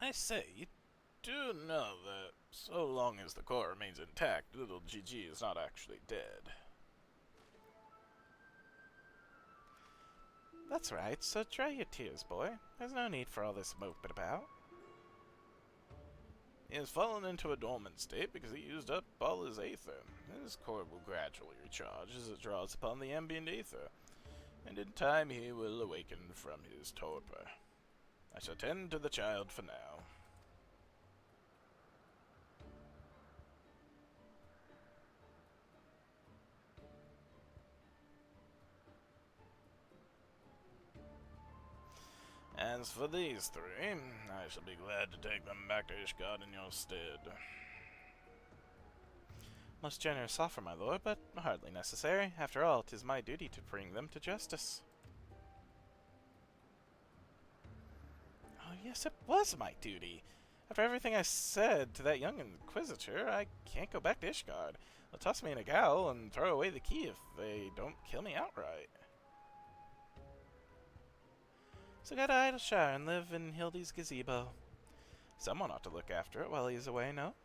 I say, you do know that so long as the core remains intact, little GG is not actually dead. That's right, so dry your tears, boy. There's no need for all this moping about. He has fallen into a dormant state because he used up all his aether. His core will gradually recharge as it draws upon the ambient aether, and in time he will awaken from his torpor. I shall tend to the child for now. As for these three, I shall be glad to take them back to Ishgard in your stead. Most generous offer, my lord, but hardly necessary. After all, 'tis my duty to bring them to justice. Oh, yes, it was my duty. After everything I said to that young inquisitor, I can't go back to Ishgard. They'll toss me in a gaol and throw away the key if they don't kill me outright. So go to Idleshire and live in Hildy's gazebo. Someone ought to look after it while he's away, no?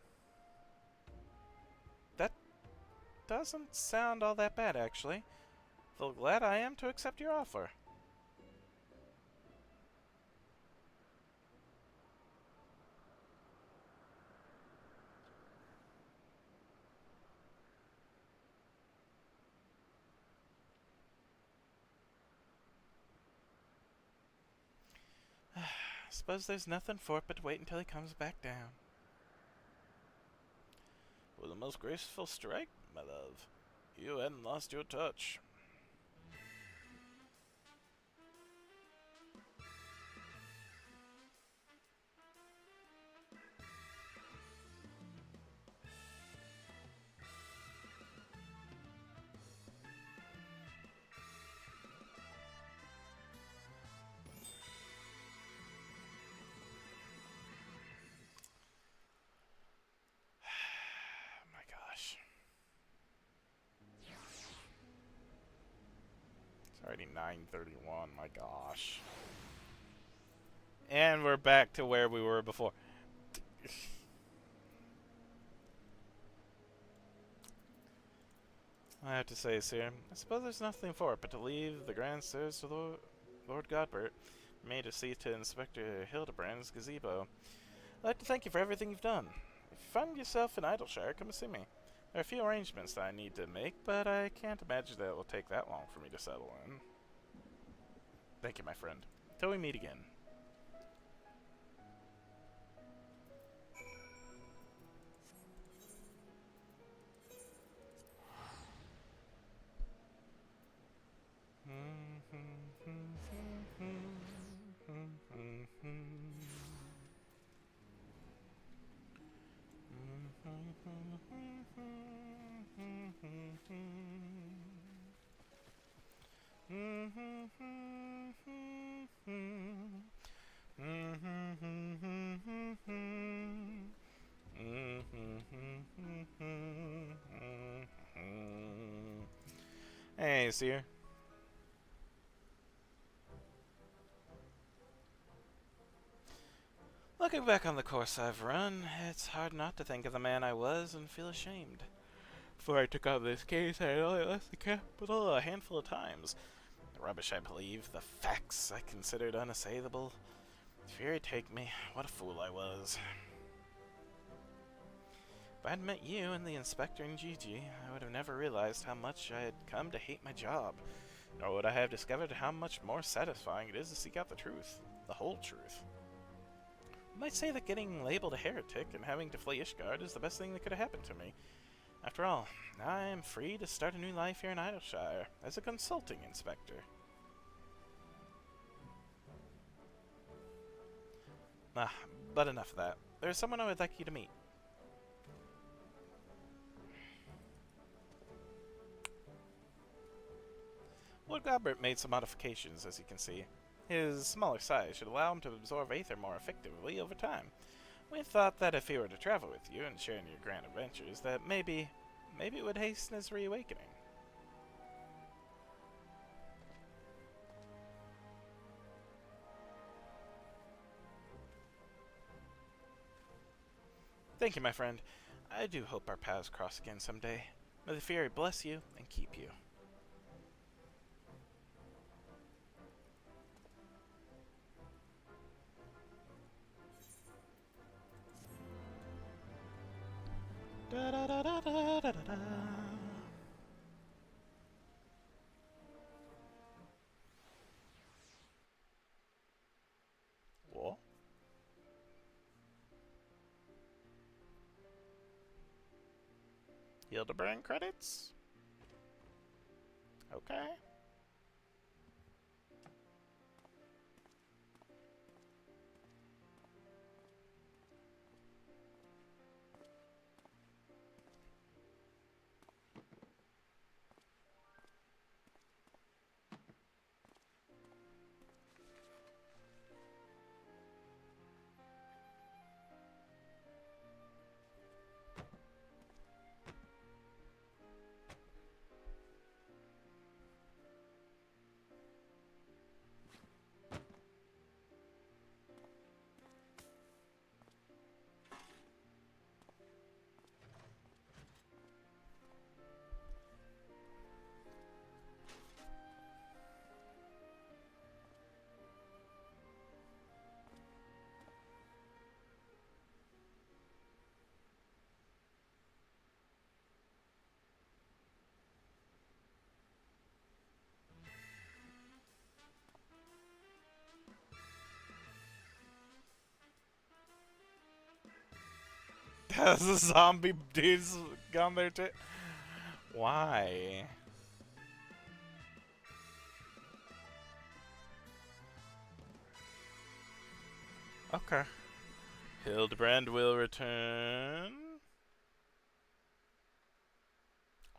That doesn't sound all that bad, actually. Feel glad I am to accept your offer. Suppose there's nothing for it but wait until he comes back down. Was a most graceful strike, my love. You hadn't lost your touch. Already 9:31, my gosh. And we're back to where we were before. I have to say, sir, I suppose there's nothing for it but to leave the grand stairs to Lord Godbert, for me to see to Inspector Hildibrand's gazebo. I'd like to thank you for everything you've done. If you find yourself in Idleshire, come and see me. There are a few arrangements that I need to make, but I can't imagine that it will take that long for me to settle in. Thank you, my friend. Till we meet again. Hey, Seer. Looking back on the course I've run, it's hard not to think of the man I was and feel ashamed. Before I took on this case, I had only left the capital a handful of times. The rubbish I believed, the facts I considered unassailable. Fury take me, what a fool I was. If I'd met you and the inspector and Gigi, I would have never realized how much I had come to hate my job. Nor would I have discovered how much more satisfying it is to seek out the truth, the whole truth. You might say that getting labeled a heretic and having to flee Ishgard is the best thing that could have happened to me. After all, now I am free to start a new life here in Idleshire, as a consulting inspector. But enough of that. There is someone I would like you to meet. Lord Godbert made some modifications, as you can see. His smaller size should allow him to absorb aether more effectively over time. We thought that if he were to travel with you and share in your grand adventures, that maybe it would hasten his reawakening. Thank you, my friend. I do hope our paths cross again someday. May the Fury bless you and keep you. Da da da da da da da. What? Hildibrand credits? Okay. Has the zombie dudes gone there too? Why? Okay. Hildibrand will return.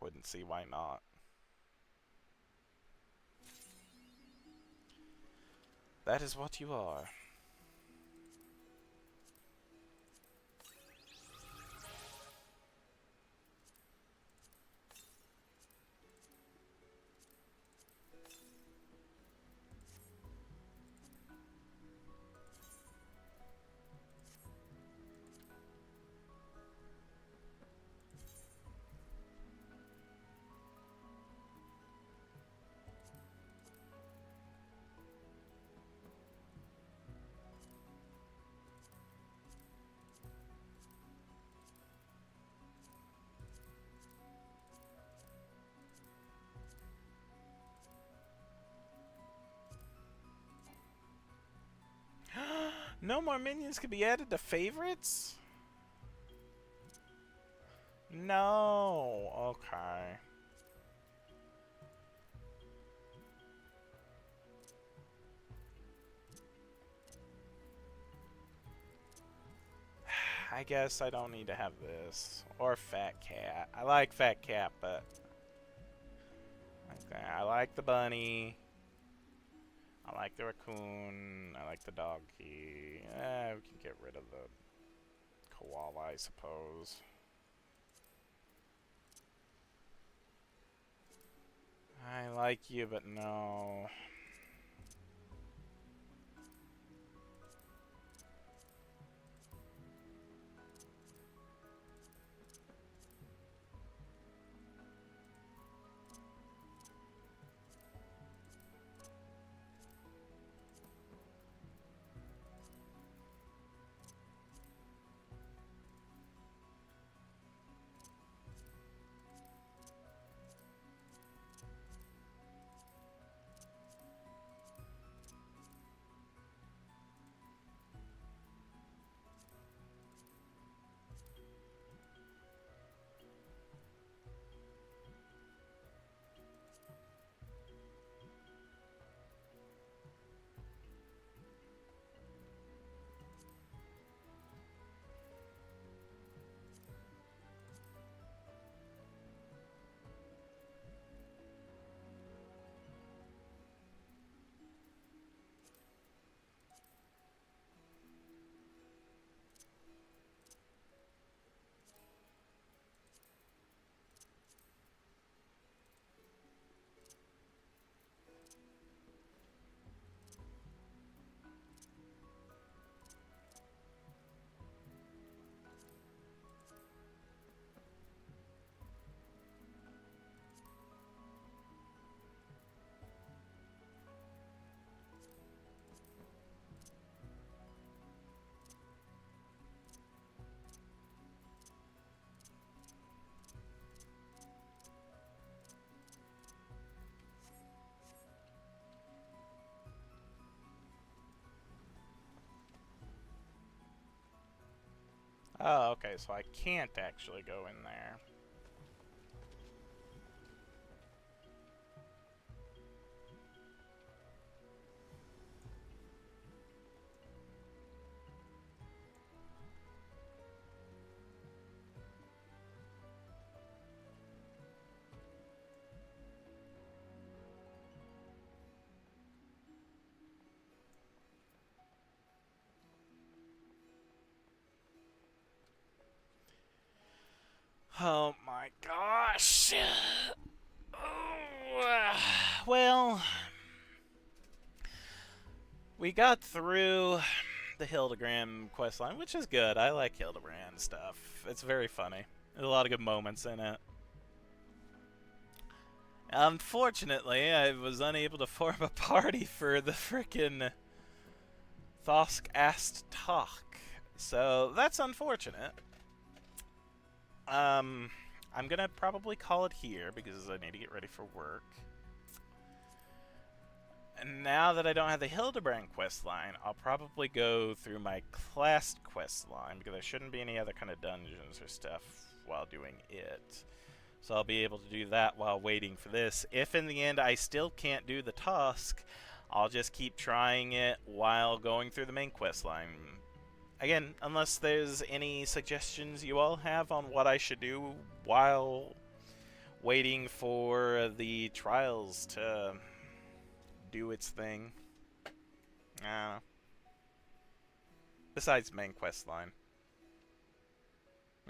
Wouldn't see why not. That is what you are. No more minions can be added to favorites? No. Okay. I guess I don't need to have this. Or Fat Cat. I like Fat Cat, but... Okay, I like the bunny. I like the raccoon. I like the donkey. We can get rid of the koala, I suppose. I like you, but no. Oh, okay, so I can't actually go in there. Oh my gosh. Well, we got through the Hildibrand questline, which is good. I like Hildibrand stuff. It's very funny. There's a lot of good moments in it. Unfortunately, I was unable to form a party for the frickin' Thosk-Ast talk. So that's unfortunate. I'm gonna probably call it here because I need to get ready for work. And now that I don't have the Hildibrand questline, I'll probably go through my class questline because there shouldn't be any other kind of dungeons or stuff while doing it. So I'll be able to do that while waiting for this. If in the end I still can't do the task, I'll just keep trying it while going through the main questline. Again, unless there's any suggestions you all have on what I should do while waiting for the trials to do its thing. I don't know. Besides main quest line.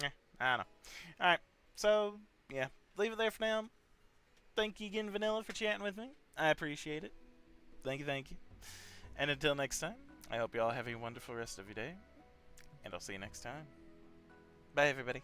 I don't know. Alright, so, yeah. Leave it there for now. Thank you again, Vanilla, for chatting with me. I appreciate it. Thank you, thank you. And until next time, I hope you all have a wonderful rest of your day. And I'll see you next time. Bye, everybody.